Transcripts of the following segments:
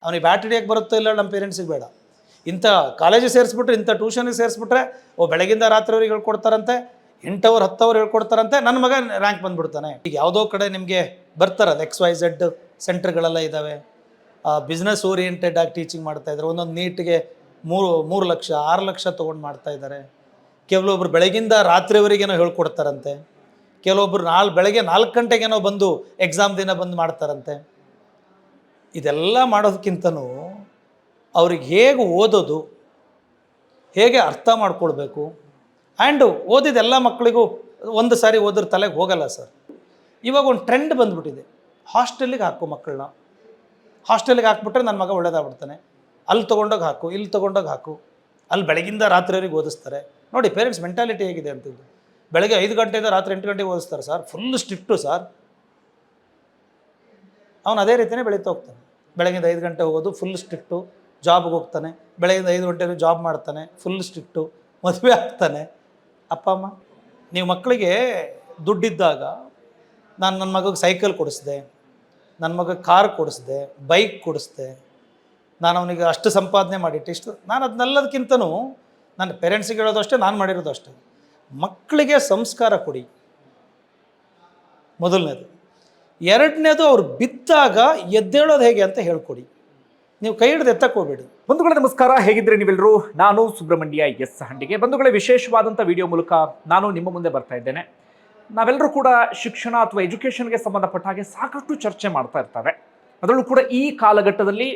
ಅವನಿಗೆ ಬ್ಯಾಟ್ ಹಿಡಿಯೋಕ್ಕೆ ಬರುತ್ತೋ ಇಲ್ಲ ನಮ್ಮ ಪೇರೆಂಟ್ಸಿಗೆ ಬೇಡ. ಇಂಥ ಕಾಲೇಜಿಗೆ ಸೇರಿಸ್ಬಿಟ್ರೆ, ಇಂಥ ಟ್ಯೂಷನಿಗೆ ಸೇರಿಸ್ಬಿಟ್ರೆ ಬೆಳಗಿಂದ ರಾತ್ರಿವರೆಗೆ ಹೇಳ್ಕೊಡ್ತಾರಂತೆ, 8 ಅವರ್ 10 ಅವರ್ ಹೇಳ್ಕೊಡ್ತಾರಂತೆ, ನನ್ನ ಮಗ ರ್ಯಾಂಕ್ ಬಂದುಬಿಡ್ತಾನೆ. ಈಗ ಯಾವುದೋ ಕಡೆ ನಿಮಗೆ ಬರ್ತಾರಲ್ಲ XYZ ಸೆಂಟರ್ಗಳೆಲ್ಲ ಇದ್ದಾವೆ, ಬಿಸ್ನೆಸ್ ಓರಿಯೆಂಟೆಡ್ ಆಗಿ ಟೀಚಿಂಗ್ ಮಾಡ್ತಾಯಿದ್ದಾರೆ. ಒಂದೊಂದು ನೀಟಿಗೆ 3 ಲಕ್ಷ 6 ಲಕ್ಷ ತೊಗೊಂಡು ಮಾಡ್ತಾಯಿದ್ದಾರೆ. ಕೆಲವೊಬ್ರು ಬೆಳಗಿಂದ ರಾತ್ರಿವರೆಗೇನೋ ಹೇಳ್ಕೊಡ್ತಾರಂತೆ, ಕೆಲವೊಬ್ರು ಬೆಳಗ್ಗೆ 4 ಗಂಟೆಗೇನೋ ಬಂದು ಎಕ್ಸಾಮ್ ದಿನ ಬಂದು ಮಾಡ್ತಾರಂತೆ. ಇದೆಲ್ಲ ಮಾಡೋದಕ್ಕಿಂತನೂ ಅವ್ರಿಗೆ ಹೇಗೆ ಓದೋದು, ಹೇಗೆ ಅರ್ಥ ಮಾಡ್ಕೊಳ್ಬೇಕು, ಆ್ಯಂಡ್ ಓದಿದೆಲ್ಲ ಮಕ್ಕಳಿಗೂ ಒಂದು ಸಾರಿ ಓದ್ರ ತಲೆಗೆ ಹೋಗಲ್ಲ ಸರ್. ಇವಾಗ ಒಂದು ಟ್ರೆಂಡ್ ಬಂದುಬಿಟ್ಟಿದೆ, ಹಾಸ್ಟೆಲಿಗೆ ಹಾಕು ಮಕ್ಕಳನ್ನ, ಹಾಸ್ಟೆಲಿಗೆ ಹಾಕ್ಬಿಟ್ರೆ ನನ್ನ ಮಗ ಒಳ್ಳೇದಾಗ್ಬಿಡ್ತಾನೆ, ಅಲ್ಲಿ ತೊಗೊಂಡೋಗಿ ಹಾಕು, ಇಲ್ಲಿ ತೊಗೊಂಡೋಗಿ ಹಾಕು, ಅಲ್ಲಿ ಬೆಳಗಿಂದ ರಾತ್ರಿವರೆಗೆ ಓದಿಸ್ತಾರೆ. ನೋಡಿ ಪೇರೆಂಟ್ಸ್ ಮೆಂಟಾಲಿಟಿ ಹೇಗಿದೆ ಅಂತಿದ್ದು. ಬೆಳಗ್ಗೆ 5 ಗಂಟೆಯಿಂದ ರಾತ್ರಿ 8 ಗಂಟೆಗೆ ಓದಿಸ್ತಾರೆ ಸರ್, ಫುಲ್ ಸ್ಟ್ರಿಕ್ಟು ಸರ್. ಅವನು ಅದೇ ರೀತಿಯೇ ಬೆಳೀತಾ ಹೋಗ್ತಾನೆ. ಬೆಳಗಿಂದ 5 ಗಂಟೆ ಹೋಗೋದು, ಫುಲ್ ಸ್ಟ್ರಿಕ್ಟು. ಜಾಬ್ಗೆ ಹೋಗ್ತಾನೆ, ಬೆಳಗಿಂದ 5 ಗಂಟೆಗೆ ಜಾಬ್ ಮಾಡ್ತಾನೆ, ಫುಲ್ ಸ್ಟ್ರಿಕ್ಟು. ಮದುವೆ ಆಗ್ತಾನೆ. ಅಪ್ಪ ಅಮ್ಮ, ನೀವು ಮಕ್ಕಳಿಗೆ ದುಡ್ಡಿದ್ದಾಗ ನಾನು ನನ್ನ ಮಗಗೆ ಸೈಕಲ್ ಕೊಡಿಸ್ದೆ, ನನ್ನ ಮಗಗೆ ಕಾರ್ ಕೊಡಿಸ್ದೆ, ಬೈಕ್ ಕೊಡಿಸ್ದೆ, ನಾನು ಅವನಿಗೆ ಅಷ್ಟು ಸಂಪಾದನೆ ಮಾಡಿಟ್ಟು ಇಷ್ಟು, ನಾನು ಅದನ್ನೆಲ್ಲದಕ್ಕಿಂತನೂ ನನ್ನ ಪೇರೆಂಟ್ಸಿಗೆ ಹೇಳೋದು ಅಷ್ಟೇ, ನಾನು ಮಾಡಿರೋದು ಅಷ್ಟೇ. ಮಕ್ಕಳಿಗೆ ಸಂಸ್ಕಾರ ಕೊಡಿ ಮೊದಲನೇದು. ಎರಡನೇದು, ಅವ್ರು ಬಿದ್ದಾಗ ಎದ್ದೇಳೋದು ಹೇಗೆ ಅಂತ ಹೇಳ್ಕೊಡಿ. ನೀವು ಕೈ ಹಿಡಿದು ಎತ್ತಕ್ಕೆ ಹೋಗಬೇಡಿ. ಬಂಧುಗಳೇ ನಮಸ್ಕಾರ, ಹೇಗಿದ್ರೆ ನೀವೆಲ್ಲರೂ? ನಾನು ಸುಬ್ರಹ್ಮಣ್ಯ ಎಸ್ ಹಂಡಿಗೆ. ಬಂಧುಗಳೇ, ವಿಶೇಷವಾದಂಥ ವಿಡಿಯೋ ಮೂಲಕ ನಾನು ನಿಮ್ಮ ಮುಂದೆ ಬರ್ತಾ ಇದ್ದೇನೆ. ನಾವೆಲ್ಲರೂ ಕೂಡ ಶಿಕ್ಷಣ ಅಥವಾ ಎಜುಕೇಷನ್ಗೆ ಸಂಬಂಧಪಟ್ಟ ಹಾಗೆ ಸಾಕಷ್ಟು ಚರ್ಚೆ ಮಾಡ್ತಾ ಇರ್ತವೆ. ಅದರಲ್ಲೂ ಕೂಡ ಈ ಕಾಲಘಟ್ಟದಲ್ಲಿ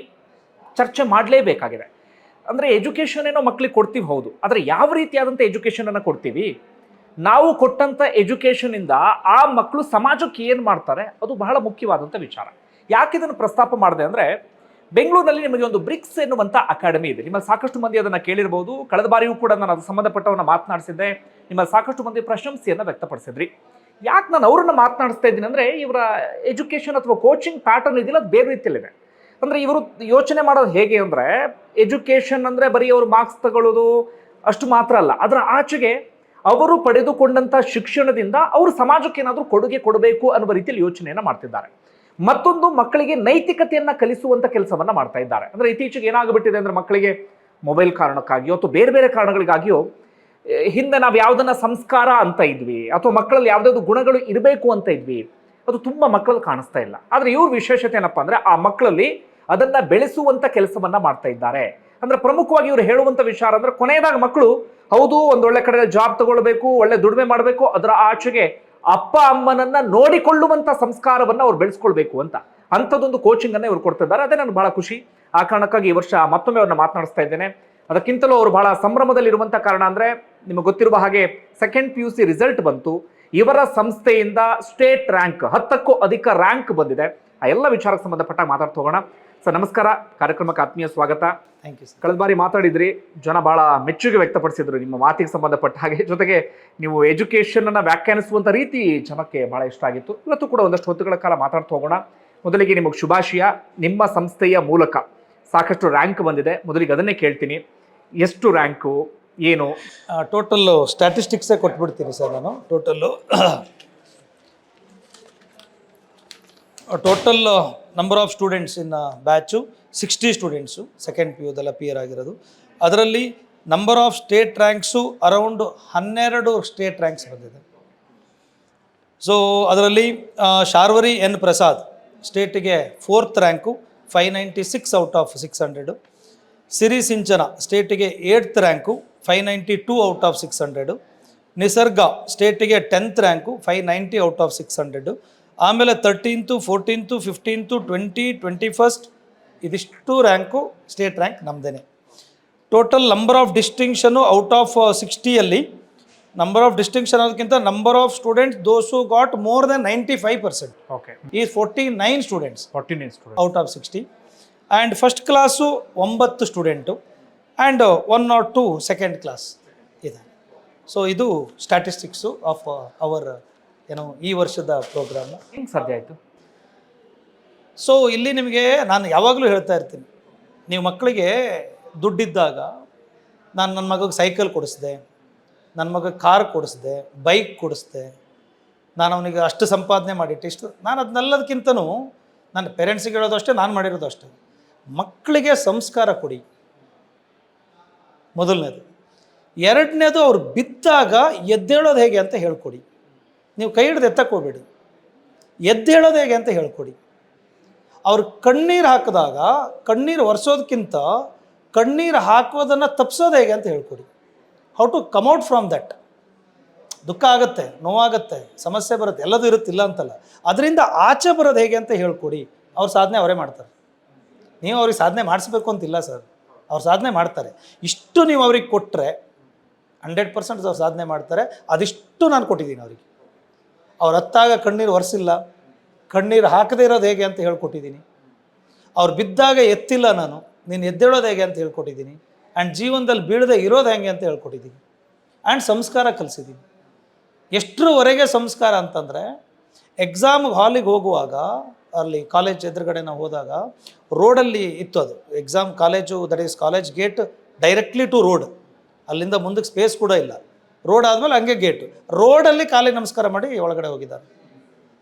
ಚರ್ಚೆ ಮಾಡಲೇಬೇಕಾಗಿದೆ. ಅಂದರೆ ಎಜುಕೇಷನ್ ಏನೋ ಮಕ್ಕಳಿಗೆ ಕೊಡ್ತೀವಿ, ಹೌದು, ಆದರೆ ಯಾವ ರೀತಿಯಾದಂಥ ಎಜುಕೇಷನನ್ನು ಕೊಡ್ತೀವಿ, ನಾವು ಕೊಟ್ಟಂಥ ಎಜುಕೇಷನಿಂದ ಆ ಮಕ್ಕಳು ಸಮಾಜಕ್ಕೆ ಏನು ಮಾಡ್ತಾರೆ, ಅದು ಬಹಳ ಮುಖ್ಯವಾದಂಥ ವಿಚಾರ. ಯಾಕೆ ಇದನ್ನು ಪ್ರಸ್ತಾಪ ಮಾಡಿದೆ ಅಂದರೆ, ಬೆಂಗಳೂರಿನಲ್ಲಿ ನಿಮಗೆ ಒಂದು ಬ್ರಿಕ್ಸ್ ಎನ್ನುವಂಥ ಅಕಾಡೆಮಿ ಇದೆ. ನಿಮ್ಮಲ್ಲಿ ಸಾಕಷ್ಟು ಮಂದಿ ಅದನ್ನು ಕೇಳಿರ್ಬೋದು. ಕಳೆದ ಬಾರಿಯೂ ಕೂಡ ನಾನು ಅದು ಸಂಬಂಧಪಟ್ಟವನ್ನ ಮಾತನಾಡಿಸಿದ್ದೆ. ನಿಮ್ಮಲ್ಲಿ ಸಾಕಷ್ಟು ಮಂದಿ ಪ್ರಶಂಸೆಯನ್ನು ವ್ಯಕ್ತಪಡಿಸಿದ್ರಿ. ಯಾಕೆ ನಾನು ಅವ್ರನ್ನ ಮಾತನಾಡಿಸ್ತಾ ಇದ್ದೀನಿ ಅಂದರೆ, ಇವರ ಎಜುಕೇಷನ್ ಅಥವಾ ಕೋಚಿಂಗ್ ಪ್ಯಾಟರ್ನ್ ಇದೆಯಲ್ಲ, ಅದು ಬೇರೆ ರೀತಿಯಲ್ಲಿದೆ. ಅಂದರೆ ಇವರು ಯೋಚನೆ ಮಾಡೋದು ಹೇಗೆ ಅಂದರೆ, ಎಜುಕೇಷನ್ ಅಂದರೆ ಬರೀ ಅವರು ಮಾರ್ಕ್ಸ್ ತಗೊಳ್ಳೋದು ಅಷ್ಟು ಮಾತ್ರ ಅಲ್ಲ, ಅದರ ಆಚೆಗೆ ಅವರು ಪಡೆದುಕೊಂಡಂಥ ಶಿಕ್ಷಣದಿಂದ ಅವರು ಸಮಾಜಕ್ಕೆ ಏನಾದರೂ ಕೊಡುಗೆ ಕೊಡಬೇಕು ಅನ್ನುವ ರೀತಿಯಲ್ಲಿ ಯೋಚನೆಯನ್ನು ಮಾಡ್ತಿದ್ದಾರೆ. ಮತ್ತೊಂದು, ಮಕ್ಕಳಿಗೆ ನೈತಿಕತೆಯನ್ನು ಕಲಿಸುವಂಥ ಕೆಲಸವನ್ನು ಮಾಡ್ತಾ ಇದ್ದಾರೆ. ಅಂದರೆ ಇತ್ತೀಚೆಗೆ ಏನಾಗ್ಬಿಟ್ಟಿದೆ ಅಂದರೆ, ಮಕ್ಕಳಿಗೆ ಮೊಬೈಲ್ ಕಾರಣಕ್ಕಾಗಿಯೋ ಅಥವಾ ಬೇರೆ ಬೇರೆ ಕಾರಣಗಳಿಗಾಗಿಯೋ, ಹಿಂದೆ ನಾವು ಯಾವುದನ್ನ ಸಂಸ್ಕಾರ ಅಂತ ಇದ್ವಿ ಅಥವಾ ಮಕ್ಕಳಲ್ಲಿ ಯಾವುದಾದ್ರು ಗುಣಗಳು ಇರಬೇಕು ಅಂತ ಇದ್ವಿ, ಅದು ತುಂಬ ಮಕ್ಕಳಲ್ಲಿ ಕಾಣಿಸ್ತಾ ಇಲ್ಲ. ಆದರೆ ಇವ್ರ ವಿಶೇಷತೆ ಏನಪ್ಪ ಅಂದರೆ, ಆ ಮಕ್ಕಳಲ್ಲಿ ಅದನ್ನು ಬೆಳೆಸುವಂಥ ಕೆಲಸವನ್ನು ಮಾಡ್ತಾ ಇದ್ದಾರೆ. ಅಂದರೆ ಪ್ರಮುಖವಾಗಿ ಇವರು ಹೇಳುವಂಥ ವಿಚಾರ ಅಂದರೆ, ಕೊನೆಯದಾಗ ಮಕ್ಕಳು ಹೌದು ಒಂದೊಳ್ಳೆ ಕಡೆ ಜಾಬ್ ತಗೊಳ್ಬೇಕು, ಒಳ್ಳೆ ದುಡಿಮೆ ಮಾಡಬೇಕು, ಅದರ ಆಚೆಗೆ ಅಪ್ಪ ಅಮ್ಮನನ್ನ ನೋಡಿಕೊಳ್ಳುವಂಥ ಸಂಸ್ಕಾರವನ್ನು ಅವ್ರು ಬೆಳೆಸ್ಕೊಳ್ಬೇಕು ಅಂತ ಅಂಥದ್ದೊಂದು ಕೋಚಿಂಗನ್ನು ಇವ್ರು ಕೊಡ್ತಿದ್ದಾರೆ. ಅದೇ ನನಗೆ ಬಹಳ ಖುಷಿ. ಆ ಕಾರಣಕ್ಕಾಗಿ ಈ ವರ್ಷ ಮತ್ತೊಮ್ಮೆ ಅವ್ರನ್ನ ಮಾತನಾಡಿಸ್ತಾ ಇದ್ದೇನೆ. ಅದಕ್ಕಿಂತಲೂ ಅವರು ಬಹಳ ಸಂಭ್ರಮದಲ್ಲಿರುವಂಥ ಕಾರಣ ಅಂದರೆ, ನಿಮಗೆ ಗೊತ್ತಿರುವ ಹಾಗೆ ಸೆಕೆಂಡ್ PUC ರಿಸಲ್ಟ್ ಬಂತು. ಇವರ ಸಂಸ್ಥೆಯಿಂದ ಸ್ಟೇಟ್ ರ್ಯಾಂಕ್ 10ಕ್ಕೂ ಅಧಿಕ ರ್ಯಾಂಕ್ ಬಂದಿದೆ. ಆ ಎಲ್ಲ ವಿಚಾರಕ್ಕೆ ಸಂಬಂಧಪಟ್ಟ ಮಾತಾಡ್ತಾ ಹೋಗೋಣ. ಸರ್ ನಮಸ್ಕಾರ, ಕಾರ್ಯಕ್ರಮಕ್ಕೆ ಆತ್ಮೀಯ ಸ್ವಾಗತ. Thank you sir. ಕಳೆದ ಬಾರಿ ಮಾತಾಡಿದ್ರಿ, ಜನ ಬಹಳ ಮೆಚ್ಚುಗೆ ವ್ಯಕ್ತಪಡಿಸಿದ್ರು ನಿಮ್ಮ ಮಾತಿಗೆ ಸಂಬಂಧಪಟ್ಟ ಹಾಗೆ. ಜೊತೆಗೆ ನೀವು ಎಜುಕೇಷನ್ ಅನ್ನ ವ್ಯಾಖ್ಯಾನಿಸುವಂಥ ರೀತಿ ಜನಕ್ಕೆ ಬಹಳ ಇಷ್ಟ ಆಗಿತ್ತು. ಇವತ್ತು ಕೂಡ ಒಂದಷ್ಟು ಹೊತ್ತುಗಳ ಕಾಲ ಮಾತಾಡ್ತಾ ಹೋಗೋಣ. ಮೊದಲಿಗೆ ನಿಮಗೆ ಶುಭಾಶಯ. ನಿಮ್ಮ ಸಂಸ್ಥೆಯ ಮೂಲಕ ಸಾಕಷ್ಟು ರ್ಯಾಂಕ್ ಬಂದಿದೆ. ಮೊದಲಿಗೆ ಅದನ್ನೇ ಕೇಳ್ತೀನಿ, ಎಷ್ಟು ರ್ಯಾಂಕು, ಏನು? ಟೋಟಲ್ಲು ಸ್ಟ್ಯಾಟಿಸ್ಟಿಕ್ಸೇ ಕೊಟ್ಬಿಡ್ತೀನಿ ಸರ್ ನಾನು. Total number of students in batch 60 students second PUದೆಲ್ಲ ಅಪಿಯರ್ ಆಗಿರೋದು. ಅದರಲ್ಲಿ number of state ranks around 12 state ranks ಬಂದಿದೆ. ಸೊ ಅದರಲ್ಲಿ ಶಾರ್ವರಿ N ಪ್ರಸಾದ್ ಸ್ಟೇಟಿಗೆ 4th rank 596 out of 600. Siri Sinchana ಸ್ಟೇಟಿಗೆ 8th rank 592 out of 600. Nisarga ಸ್ಟೇಟಿಗೆ 10th rank 590 out of 600. ಆಮೇಲೆ 13th 14th 15th 20 21st ಇದಿಷ್ಟು rank state rank ನಮ್ಮದೇ. Total number of distinction out of 60ಯಲ್ಲಿ number of distinction ಅನ್ನೋದಕ್ಕಿಂತ number of students those who got more than 95%. Okay, ಈ 49 students out of 60. And first class 9 student and 1 or 2 second class ಇದೆ. So ಇದು statistics of our ಈ ವರ್ಷದ programme. ಹೆಂಗೆ ಸಾಧ್ಯ ಆಯಿತು? ಸೊ ಇಲ್ಲಿ ನಿಮಗೆ ನಾನು ಯಾವಾಗಲೂ ಹೇಳ್ತಾ ಇರ್ತೀನಿ, ನೀವು ಮಕ್ಕಳಿಗೆ ದುಡ್ಡಿದ್ದಾಗ ನಾನು ನನ್ನ ಮಗಗೆ ಸೈಕಲ್ ಕೊಡಿಸ್ದೆ, ನನ್ನ ಮಗಗೆ ಕಾರ್ ಕೊಡಿಸ್ದೆ, ಬೈಕ್ ಕೊಡಿಸ್ದೆ, ನಾನು ಅವನಿಗೆ ಅಷ್ಟು ಸಂಪಾದನೆ ಮಾಡಿಟ್ಟು ಇಷ್ಟು, ನಾನು ಅದನ್ನೆಲ್ಲದಕ್ಕಿಂತನೂ ನನ್ನ ಪೇರೆಂಟ್ಸಿಗೆ ಹೇಳೋದು ಅಷ್ಟೇ, ನಾನು ಮಾಡಿರೋದು ಅಷ್ಟೇ. ಮಕ್ಕಳಿಗೆ ಸಂಸ್ಕಾರ ಕೊಡಿ, ಮೊದಲನೇದು. ಎರಡನೇದು, ಅವ್ರು ಬಿದ್ದಾಗ ಎದ್ದೇಳೋದು ಹೇಗೆ ಅಂತ ಹೇಳ್ಕೊಡಿ. ನೀವು ಕೈ ಹಿಡಿದು ಎತ್ತಕ್ಕೆ ಹೋಗ್ಬೇಡಿ, ಎದ್ದೇಳೋದು ಹೇಗೆ ಅಂತ ಹೇಳ್ಕೊಡಿ. ಅವ್ರು ಕಣ್ಣೀರು ಹಾಕಿದಾಗ ಕಣ್ಣೀರು ಒರೆಸೋದಕ್ಕಿಂತ ಕಣ್ಣೀರು ಹಾಕೋದನ್ನು ತಪ್ಪಿಸೋದು ಹೇಗೆ ಅಂತ ಹೇಳ್ಕೊಡಿ. How to come out from that. ದುಃಖ ಆಗುತ್ತೆ, ನೋವಾಗುತ್ತೆ, ಸಮಸ್ಯೆ ಬರುತ್ತೆ, ಎಲ್ಲದೂ ಇರುತ್ತಿಲ್ಲ ಅಂತಲ್ಲ, ಅದರಿಂದ ಆಚೆ ಬರೋದು ಹೇಗೆ ಅಂತ ಹೇಳ್ಕೊಡಿ. ಅವ್ರ ಸಾಧನೆ ಅವರೇ ಮಾಡ್ತಾರೆ, ನೀವು ಅವ್ರಿಗೆ ಸಾಧನೆ ಮಾಡಿಸ್ಬೇಕು ಅಂತಿಲ್ಲ ಸರ್, ಅವ್ರು ಸಾಧನೆ ಮಾಡ್ತಾರೆ. ಇಷ್ಟು ನೀವು ಅವ್ರಿಗೆ ಕೊಟ್ಟರೆ 100% ಅವ್ರು ಸಾಧನೆ ಮಾಡ್ತಾರೆ. ಅದಿಷ್ಟು ನಾನು ಕೊಟ್ಟಿದ್ದೀನಿ ಅವರಿಗೆ. ಅವ್ರು ಹತ್ತಾಗ ಕಣ್ಣೀರು ಒರೆಸಿಲ್ಲ, ಕಣ್ಣೀರು ಹಾಕದೇ ಇರೋದು ಹೇಗೆ ಅಂತ ಹೇಳ್ಕೊಟ್ಟಿದ್ದೀನಿ. ಅವ್ರು ಬಿದ್ದಾಗ ಎತ್ತಿಲ್ಲ ನಾನು, ನೀನು ಎದ್ದೇಳೋದು ಹೇಗೆ ಅಂತ ಹೇಳ್ಕೊಟ್ಟಿದ್ದೀನಿ. ಆ್ಯಂಡ್ ಜೀವನದಲ್ಲಿ ಬೀಳದೆ ಇರೋದು ಹೇಗೆ ಅಂತ ಹೇಳ್ಕೊಟ್ಟಿದ್ದೀನಿ. ಆ್ಯಂಡ್ ಸಂಸ್ಕಾರ ಕಲಿಸಿದ್ದೀನಿ. ಎಷ್ಟರವರೆಗೆ ಸಂಸ್ಕಾರ ಅಂತಂದರೆ, ಎಕ್ಸಾಮ್ ಹಾಲಿಗೆ ಹೋಗುವಾಗ, ಅಲ್ಲಿ ಕಾಲೇಜ್ ಎದುರುಗಡೆ ನಾವು ಹೋದಾಗ ರೋಡಲ್ಲಿ ಇತ್ತು ಅದು exam college, that is college gate directly to road, ಅಲ್ಲಿಂದ ಮುಂದಕ್ಕೆ ಸ್ಪೇಸ್ ಕೂಡ ಇಲ್ಲ. ರೋಡ್ ಆದಮೇಲೆ ಹಂಗೆ ಗೇಟು, ರೋಡಲ್ಲಿ ಕಾಲಿಗೆ ನಮಸ್ಕಾರ ಮಾಡಿ ಒಳಗಡೆ ಹೋಗಿದ್ದಾರೆ.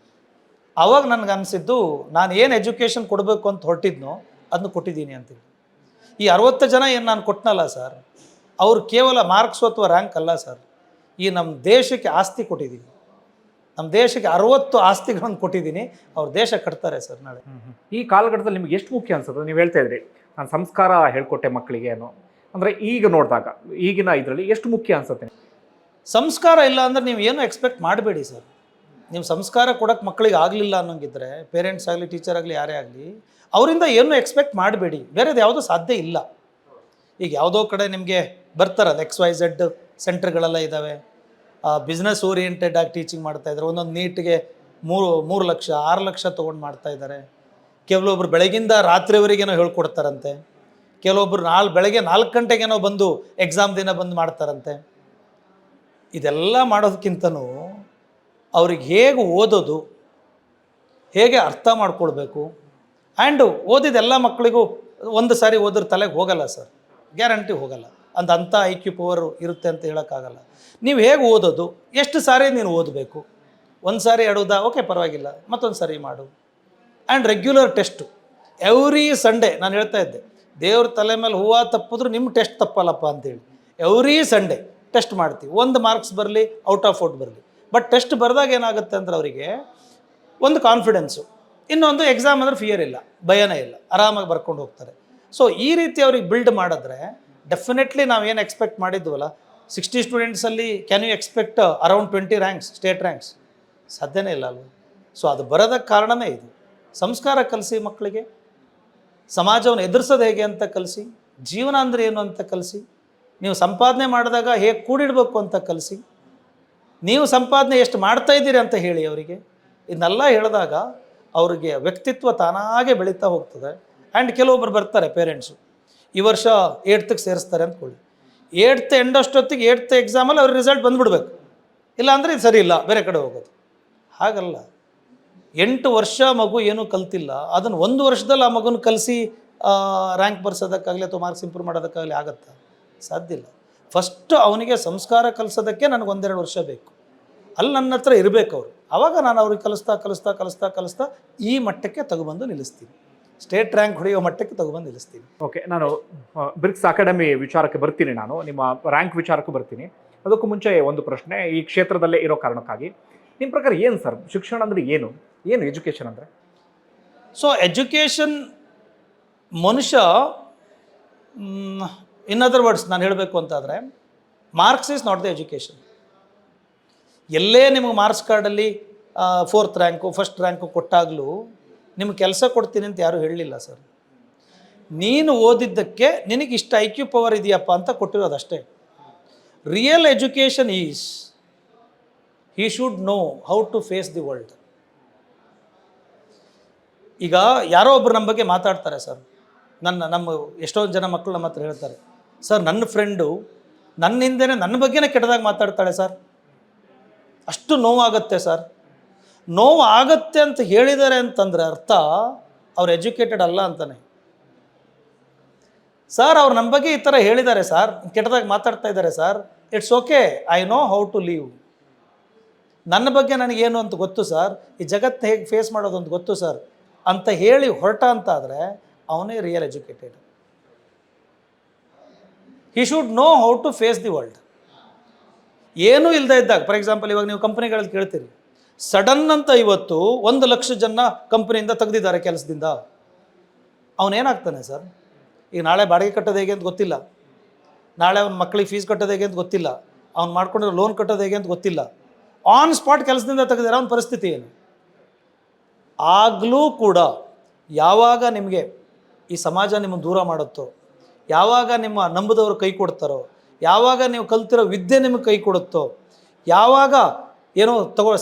ಆವಾಗ ನನಗೆ ಅನಿಸಿದ್ದು, ನಾನು ಏನು ಎಜುಕೇಷನ್ ಕೊಡಬೇಕು ಅಂತ ಹೊರಟಿದ್ನೋ ಅದನ್ನು ಕೊಟ್ಟಿದ್ದೀನಿ ಅಂತೇಳಿ. ಈ 60 ಜನ ಏನು ನಾನು ಕೊಟ್ಟನಲ್ಲ ಸರ್, ಅವರು ಕೇವಲ ಮಾರ್ಕ್ಸು ಅಥವಾ ರ್ಯಾಂಕ್ ಅಲ್ಲ ಸರ್, ಈ ನಮ್ಮ ದೇಶಕ್ಕೆ ಆಸ್ತಿ ಕೊಟ್ಟಿದ್ದೀನಿ. ನಮ್ಮ ದೇಶಕ್ಕೆ 60 ಆಸ್ತಿಗಳನ್ನು ಕೊಟ್ಟಿದ್ದೀನಿ. ಅವ್ರ ದೇಶ ಕಟ್ತಾರೆ ಸರ್ ನಾಳೆ. ಈ ಕಾಲಘಟ್ಟದಲ್ಲಿ ನಿಮ್ಗೆ ಎಷ್ಟು ಮುಖ್ಯ ಅನ್ಸುತ್ತೆ? ನೀವು ಹೇಳ್ತಾ ಇದ್ರಿ ನಾನು ಸಂಸ್ಕಾರ ಹೇಳ್ಕೊಟ್ಟೆ ಮಕ್ಕಳಿಗೆ ಅನ್ನೋ, ಅಂದರೆ ಈಗ ನೋಡಿದಾಗ ಈಗಿನ ಇದರಲ್ಲಿ ಎಷ್ಟು ಮುಖ್ಯ ಅನ್ಸುತ್ತೆ? ಸಂಸ್ಕಾರ ಇಲ್ಲ ಅಂದರೆ ನೀವು ಏನು ಎಕ್ಸ್ಪೆಕ್ಟ್ ಮಾಡಬೇಡಿ ಸರ್. ನೀವು ಸಂಸ್ಕಾರ ಕೊಡೋಕ್ಕೆ ಮಕ್ಕಳಿಗೆ ಆಗಲಿಲ್ಲ ಅನ್ನೋಂಗಿದ್ರೆ, ಪೇರೆಂಟ್ಸ್ ಆಗಲಿ, ಟೀಚರ್ ಆಗಲಿ, ಯಾರೇ ಆಗಲಿ, ಅವರಿಂದ ಏನು ಎಕ್ಸ್ಪೆಕ್ಟ್ ಮಾಡಬೇಡಿ. ಬೇರೆದು ಯಾವುದೂ ಸಾಧ್ಯ ಇಲ್ಲ. ಈಗ ಯಾವುದೋ ಕಡೆ ನಿಮಗೆ ಬರ್ತಾರಲ್ಲ XYZ ಸೆಂಟರ್ಗಳೆಲ್ಲ ಇದ್ದಾವೆ, ಬಿಸ್ನೆಸ್ ಓರಿಯೆಂಟೆಡ್ ಆಗಿ ಟೀಚಿಂಗ್ ಮಾಡ್ತಾಯಿದ್ದಾರೆ. ಒಂದೊಂದು ನೀಟಿಗೆ 3 ಲಕ್ಷ 6 ಲಕ್ಷ ತೊಗೊಂಡು ಮಾಡ್ತಾಯಿದ್ದಾರೆ. ಕೆಲವೊಬ್ರು ಬೆಳಗಿಂದ ರಾತ್ರಿವರೆಗೇನೋ ಹೇಳ್ಕೊಡ್ತಾರಂತೆ, ಕೆಲವೊಬ್ರು ಬೆಳಗ್ಗೆ 4 ಗಂಟೆಗೇನೋ ಬಂದು ಎಕ್ಸಾಮ್ ದಿನ ಬಂದು ಮಾಡ್ತಾರಂತೆ. ಇದೆಲ್ಲ ಮಾಡೋದಕ್ಕಿಂತನೂ ಅವ್ರಿಗೆ ಹೇಗೆ ಓದೋದು, ಹೇಗೆ ಅರ್ಥ ಮಾಡ್ಕೊಳ್ಬೇಕು. ಆ್ಯಂಡ್ ಓದಿದೆಲ್ಲ ಮಕ್ಕಳಿಗೂ ಒಂದು ಸಾರಿ ಓದಿದ್ರೆ ತಲೆಗೆ ಹೋಗಲ್ಲ ಸರ್, ಗ್ಯಾರಂಟಿ ಹೋಗಲ್ಲ. ಅಂಥ IQ ಪವರ್ ಇರುತ್ತೆ ಅಂತ ಹೇಳೋಕ್ಕಾಗಲ್ಲ. ನೀವು ಹೇಗೆ ಓದೋದು, ಎಷ್ಟು ಸಾರಿ ನೀನು ಓದಬೇಕು, ಒಂದು ಸಾರಿ ಎಡೋದಾ, ಓಕೆ ಪರವಾಗಿಲ್ಲ, ಮತ್ತೊಂದು ಸಾರಿ ಮಾಡು. And regular test every Sunday. ನಾನು ಹೇಳ್ತಾ ಇದ್ದೆ, ದೇವ್ರ ತಲೆ ಮೇಲೆ ಹೂವು ತಪ್ಪಿದ್ರು ನಿಮ್ಮ ಟೆಸ್ಟ್ ತಪ್ಪಲ್ಲಪ್ಪ ಅಂತೇಳಿ. ಎವ್ರಿ ಸಂಡೇ ಟೆಸ್ಟ್ ಮಾಡ್ತೀವಿ. 1 ಮಾರ್ಕ್ಸ್ ಬರಲಿ, ಔಟ್ ಆಫ್ ಔಟ್ ಬರಲಿ, ಬಟ್ ಟೆಸ್ಟ್ ಬರೆದಾಗ ಏನಾಗುತ್ತೆ ಅಂದ್ರೆ ಅವರಿಗೆ ಒಂದು ಕಾನ್ಫಿಡೆನ್ಸು, ಇನ್ನೊಂದು ಎಕ್ಸಾಮ್ ಅಂದರೆ ಫಿಯರ್ ಇಲ್ಲ, ಭಯನೇ ಇಲ್ಲ, ಆರಾಮಾಗಿ ಬರ್ಕೊಂಡು ಹೋಗ್ತಾರೆ. ಸೊ ಈ ರೀತಿ ಅವ್ರಿಗೆ ಬಿಲ್ಡ್ ಮಾಡಿದ್ರೆ ಡೆಫಿನೆಟ್ಲಿ ನಾವೇನು ಎಕ್ಸ್ಪೆಕ್ಟ್ ಮಾಡಿದ್ವಲ್ಲ, 60 ಸ್ಟೂಡೆಂಟ್ಸಲ್ಲಿ can you expect around 20 ranks, state ranks? ಸಾಧ್ಯನೇ ಇಲ್ಲ ಅಲ್ವ. ಸೊ ಅದು ಬರೋದಕ್ಕೆ ಕಾರಣನೇ ಇದು. ಸಂಸ್ಕಾರ ಕಲಿಸಿ ಮಕ್ಕಳಿಗೆ, ಸಮಾಜವನ್ನು ಎದುರಿಸೋದು ಹೇಗೆ ಅಂತ ಕಲಿಸಿ, ಜೀವನ ಅಂದರೆ ಏನು ಅಂತ ಕಲಿಸಿ, ನೀವು ಸಂಪಾದನೆ ಮಾಡಿದಾಗ ಹೇಗೆ ಕೂಡಿಡಬೇಕು ಅಂತ ಕಲಿಸಿ, ನೀವು ಸಂಪಾದನೆ ಎಷ್ಟು ಮಾಡ್ತಾ ಇದ್ದೀರಿ ಅಂತ ಹೇಳಿ ಅವರಿಗೆ. ಇದನ್ನೆಲ್ಲ ಹೇಳಿದಾಗ ಅವರಿಗೆ ವ್ಯಕ್ತಿತ್ವ ತಾನಾಗೆ ಬೆಳೀತಾ ಹೋಗ್ತದೆ. ಆ್ಯಂಡ್ ಕೆಲವೊಬ್ಬರು ಬರ್ತಾರೆ ಪೇರೆಂಟ್ಸು, ಈ ವರ್ಷ 8th ಸೇರಿಸ್ತಾರೆ ಅಂದ್ಕೊಳ್ಳಿ, 8th ಎಂಡ್ ಅಷ್ಟೊತ್ತಿಗೆ 8th ಎಕ್ಸಾಮಲ್ಲಿ ಅವ್ರಿಗೆ ರಿಸಲ್ಟ್ ಬಂದುಬಿಡ್ಬೇಕು, ಇಲ್ಲ ಅಂದರೆ ಇದು ಸರಿ ಇಲ್ಲ, ಬೇರೆ ಕಡೆ ಹೋಗೋದು. ಹಾಗಲ್ಲ. 8 ವರ್ಷ ಮಗು ಏನೂ ಕಲ್ತಿಲ್ಲ, ಅದನ್ನು 1 ವರ್ಷದಲ್ಲಿ ಆ ಮಗುನ ಕಲಿಸಿ ರ್ಯಾಂಕ್ ಬರ್ಸೋದಕ್ಕಾಗಲಿ ಅಥವಾ ಮಾರ್ಕ್ಸ್ ಇಂಪ್ರೂವ್ ಮಾಡೋದಕ್ಕಾಗಲಿ ಆಗುತ್ತಾ? ಸಾಧ್ಯ ಇಲ್ಲ. ಫಸ್ಟು ಅವನಿಗೆ ಸಂಸ್ಕಾರ ಕಲಿಸೋದಕ್ಕೆ ನನಗೆ 1-2 ವರ್ಷ ಬೇಕು. ಅಲ್ಲಿ ನನ್ನ ಹತ್ರ ಇರಬೇಕು ಅವರು. ಆವಾಗ ನಾನು ಅವ್ರಿಗೆ ಕಲಿಸ್ತಾ ಈ ಮಟ್ಟಕ್ಕೆ ತಗೊಬಂದು ನಿಲ್ಲಿಸ್ತೀನಿ, ಸ್ಟೇಟ್ ರ್ಯಾಂಕ್ ಹೊಡೆಯೋ ಮಟ್ಟಕ್ಕೆ ತಗೊಬಂದು ನಿಲ್ಲಿಸ್ತೀನಿ. ಓಕೆ, ನಾನು ಬ್ರಿಕ್ಸ್ ಅಕಾಡೆಮಿ ವಿಚಾರಕ್ಕೆ ಬರ್ತೀನಿ, ನಾನು ನಿಮ್ಮ ರ್ಯಾಂಕ್ ವಿಚಾರಕ್ಕೂ ಬರ್ತೀನಿ. ಅದಕ್ಕೂ ಮುಂಚೆ ಒಂದು ಪ್ರಶ್ನೆ, ಈ ಕ್ಷೇತ್ರದಲ್ಲೇ ಇರೋ ಕಾರಣಕ್ಕಾಗಿ ನಿಮ್ಮ ಪ್ರಕಾರ ಏನು ಸರ್ ಶಿಕ್ಷಣ ಅಂದರೆ ಏನು ಎಜುಕೇಷನ್ ಅಂದರೆ? ಸೊ ಎಜುಕೇಷನ್ ಮನುಷ್ಯ, ಇನ್ ಅದರ್ ವರ್ಡ್ಸ್ ನಾನು ಹೇಳಬೇಕು ಅಂತಾದರೆ, marks is not the education. ಎಲ್ಲೇ ನಿಮಗೆ ಮಾರ್ಕ್ಸ್ ಕಾರ್ಡಲ್ಲಿ 4th ರ್ಯಾಂಕು 1st ರ್ಯಾಂಕು ಕೊಟ್ಟಾಗಲೂ ನಿಮ್ಗೆ ಕೆಲಸ ಕೊಡ್ತೀನಿ ಅಂತ ಯಾರೂ ಹೇಳಲಿಲ್ಲ ಸರ್. ನೀನು ಓದಿದ್ದಕ್ಕೆ ನಿನಗೆ ಇಷ್ಟು IQ ಪವರ್ ಇದೆಯಪ್ಪ ಅಂತ ಕೊಟ್ಟಿರೋದಷ್ಟೇ. Real education is he should know how to face the world. ಈಗ ಯಾರೋ ಒಬ್ರು ನಮ್ಮ ಬಗ್ಗೆ ಮಾತಾಡ್ತಾರೆ ಸರ್, ನಮ್ಮ ಎಷ್ಟೊಂದು ಜನ ಮಕ್ಕಳು ನಮ್ಮ ಹತ್ರ ಹೇಳ್ತಾರೆ, ಸರ್ ನನ್ನ ಫ್ರೆಂಡು ನನ್ನಿಂದನೇ ನನ್ನ ಬಗ್ಗೆನೇ ಕೆಟ್ಟದಾಗಿ ಮಾತಾಡ್ತಾಳೆ ಸರ್, ಅಷ್ಟು ನೋವಾಗುತ್ತೆ ಸರ್. ನೋವು ಆಗತ್ತೆ ಅಂತ ಹೇಳಿದ್ದಾರೆ ಅಂತಂದರೆ ಅರ್ಥ ಅವ್ರು ಎಜುಕೇಟೆಡ್ ಅಲ್ಲ ಅಂತಾನೆ. ಸರ್ ಅವ್ರು ನಮ್ಮ ಬಗ್ಗೆ ಈ ಥರ ಹೇಳಿದ್ದಾರೆ ಸರ್, ಕೆಟ್ಟದಾಗಿ ಮಾತಾಡ್ತಾ ಇದ್ದಾರೆ sir, it's okay, I know how to leave. ನನ್ನ ಬಗ್ಗೆ ನನಗೇನು ಅಂತ ಗೊತ್ತು ಸರ್, ಈ ಜಗತ್ತು ಹೇಗೆ ಫೇಸ್ ಮಾಡೋದು ಅಂತ ಗೊತ್ತು ಸರ್ ಅಂತ ಹೇಳಿ ಹೊರಟ ಅಂತಾದರೆ ಅವನೇ real educated. He should know how to face the world. ಏನೂ ಇಲ್ಲದೆ ಇದ್ದಾಗ, ಫಾರ್ ಎಕ್ಸಾಂಪಲ್ ಇವಾಗ ನೀವು ಕಂಪ್ನಿಗಳಲ್ಲಿ ಕೇಳ್ತೀರಿ, ಸಡನ್ ಅಂತ ಇವತ್ತು 1,00,000 ಜನ ಕಂಪ್ನಿಯಿಂದ ತೆಗೆದಿದ್ದಾರೆ ಕೆಲಸದಿಂದ. ಅವನೇನಾಗ್ತಾನೆ ಸರ್? ಈಗ ನಾಳೆ ಬಾಡಿಗೆ ಕಟ್ಟೋದು ಹೇಗೆ ಅಂತ ಗೊತ್ತಿಲ್ಲ, ನಾಳೆ ಅವ್ನ ಮಕ್ಕಳಿಗೆ ಫೀಸ್ ಕಟ್ಟೋದು ಹೇಗೆ ಅಂತ ಗೊತ್ತಿಲ್ಲ, ಅವ್ನು ಮಾಡ್ಕೊಂಡಿರೋ ಲೋನ್ ಕಟ್ಟೋದು ಹೇಗೆ ಅಂತ ಗೊತ್ತಿಲ್ಲ. ಆನ್ ಸ್ಪಾಟ್ ಕೆಲಸದಿಂದ ತೆಗೆದಿರೋ ಅವನ ಪರಿಸ್ಥಿತಿ ಏನು? ಆಗಲೂ ಕೂಡ ಯಾವಾಗ ನಿಮಗೆ ಈ ಸಮಾಜ ನಿಮ್ಮನ್ನು ದೂರ ಮಾಡುತ್ತೋ, ಯಾವಾಗ ನಿಮ್ಮ ನಂಬದವರು ಕೈ ಕೊಡ್ತಾರೋ, ಯಾವಾಗ ನೀವು ಕಲ್ತಿರೋ ವಿದ್ಯೆ ನಿಮಗೆ ಕೈ ಕೊಡುತ್ತೋ, ಯಾವಾಗ ಏನೋ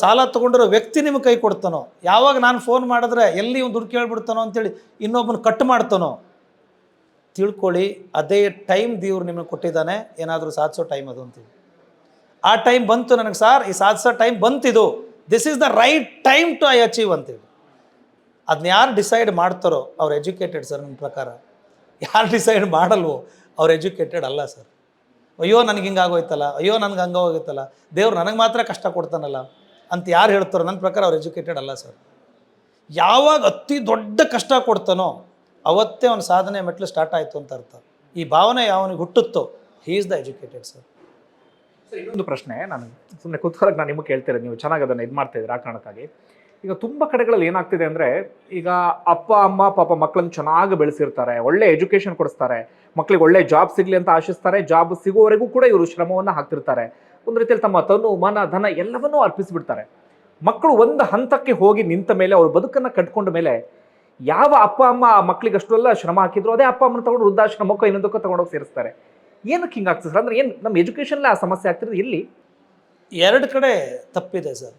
ಸಾಲ ತೊಗೊಂಡಿರೋ ವ್ಯಕ್ತಿ ನಿಮಗೆ ಕೈ ಕೊಡ್ತಾನೋ, ಯಾವಾಗ ನಾನು ಫೋನ್ ಮಾಡಿದ್ರೆ ಎಲ್ಲಿ ಒಂದು ದುಡ್ಡು ಕೇಳ್ಬಿಡ್ತಾನೋ ಅಂತೇಳಿ ಇನ್ನೊಬ್ಬನ ಕಟ್ ಮಾಡ್ತಾನೋ, ತಿಳ್ಕೊಳ್ಳಿ ಅದೇ ಟೈಮ್ ದೇವ್ರು ನಿಮಗೆ ಕೊಟ್ಟಿದ್ದಾನೆ ಏನಾದರೂ ಸಾಧಿಸೋ ಟೈಮ್ ಅದು ಅಂತೀವಿ. ಆ ಟೈಮ್ ಬಂತು ನನಗೆ ಸರ್, ಈ ಸಾಧಿಸೋ ಟೈಮ್ ಬಂತಿದು, this is the right time to I achieve ಅಂತೇಳಿ. ಅದನ್ನ ಯಾರು ಡಿಸೈಡ್ ಮಾಡ್ತಾರೋ ಅವ್ರು ಎಜುಕೇಟೆಡ್ ಸರ್. ನನ್ನ ಪ್ರಕಾರ ಯಾರು ಡಿಸೈಡ್ ಮಾಡಲ್ವೋ ಅವ್ರು ಎಜುಕೇಟೆಡ್ ಅಲ್ಲ ಸರ್. ಅಯ್ಯೋ ನನಗೆ ಹಿಂಗಾಗೋಯ್ತಲ್ಲ, ಅಯ್ಯೋ ನನಗೆ ಹಂಗೋಗಿತ್ತಲ್ಲ, ದೇವ್ರು ನನಗೆ ಮಾತ್ರ ಕಷ್ಟ ಕೊಡ್ತಾನಲ್ಲ ಅಂತ ಯಾರು ಹೇಳ್ತಾರೋ ನನ್ನ ಪ್ರಕಾರ ಅವ್ರು ಎಜುಕೇಟೆಡ್ ಅಲ್ಲ ಸರ್. ಯಾವಾಗ ಅತಿ ದೊಡ್ಡ ಕಷ್ಟ ಕೊಡ್ತಾನೋ ಅವತ್ತೇ ಅವನ ಸಾಧನೆ ಮೆಟ್ಲು ಸ್ಟಾರ್ಟ್ ಆಯಿತು ಅಂತ ಅರ್ಥ. ಈ ಭಾವನೆ ಯಾವನಿಗೆ ಹುಟ್ಟುತ್ತೋ he is the educated sir. ಇನ್ನೊಂದು ಪ್ರಶ್ನೆ, ನಾನು ಸುಮ್ಮನೆ ಕೂತ್ಕೊಳ್ಳೋಕೆ ನಾನು ನಿಮಗೆ ಕೇಳ್ತೀರ, ನೀವು ಚೆನ್ನಾಗಿ ಅದನ್ನು ಇದು ಮಾಡ್ತಾ ಇದ್ದೀರಾ ಆ ಕಾರಣಕ್ಕಾಗಿ. ಈಗ ತುಂಬ ಕಡೆಗಳಲ್ಲಿ ಏನಾಗ್ತಿದೆ ಅಂದರೆ, ಈಗ ಅಪ್ಪ ಅಮ್ಮ ಪಾಪ ಮಕ್ಕಳನ್ನು ಚೆನ್ನಾಗಿ ಬೆಳೆಸಿರ್ತಾರೆ, ಒಳ್ಳೆ ಎಜುಕೇಷನ್ ಕೊಡಿಸ್ತಾರೆ, ಮಕ್ಕಳಿಗೆ ಒಳ್ಳೆ ಜಾಬ್ ಸಿಗಲಿ ಅಂತ ಆಶಿಸ್ತಾರೆ, ಜಾಬ್ ಸಿಗೋವರೆಗೂ ಕೂಡ ಇವರು ಶ್ರಮವನ್ನು ಹಾಕ್ತಿರ್ತಾರೆ, ಒಂದು ರೀತಿಯಲ್ಲಿ ತಮ್ಮ ತನು ಮನ ಧನ ಎಲ್ಲವನ್ನೂ ಅರ್ಪಿಸಿಬಿಡ್ತಾರೆ. ಮಕ್ಕಳು ಒಂದು ಹಂತಕ್ಕೆ ಹೋಗಿ ನಿಂತ ಮೇಲೆ, ಅವ್ರ ಬದುಕನ್ನು ಕಟ್ಕೊಂಡ ಮೇಲೆ, ಯಾವ ಅಪ್ಪ ಅಮ್ಮ ಆ ಮಕ್ಕಳಿಗೆ ಅಷ್ಟೆಲ್ಲ ಶ್ರಮ ಹಾಕಿದ್ರು ಅದೇ ಅಪ್ಪ ಅಮ್ಮನ ತಗೊಂಡು ವೃದ್ಧಾಶ್ರಮಕ್ಕೋ ಇನ್ನೊಂದಕ್ಕೋ ತಗೊಂಡೋಗಿ ಸೇರಿಸ್ತಾರೆ. ಏನಕ್ಕೆ ಹಿಂಗೆ ಆಗ್ತದೆ ಸರ್? ಅಂದರೆ ಏನು ನಮ್ಮ ಎಜುಕೇಷನ್ಲೇ ಆ ಸಮಸ್ಯೆ ಆಗ್ತಿರೋದು ಎಲ್ಲಿ? ಎರಡು ಕಡೆ ತಪ್ಪಿದೆ ಸರ್.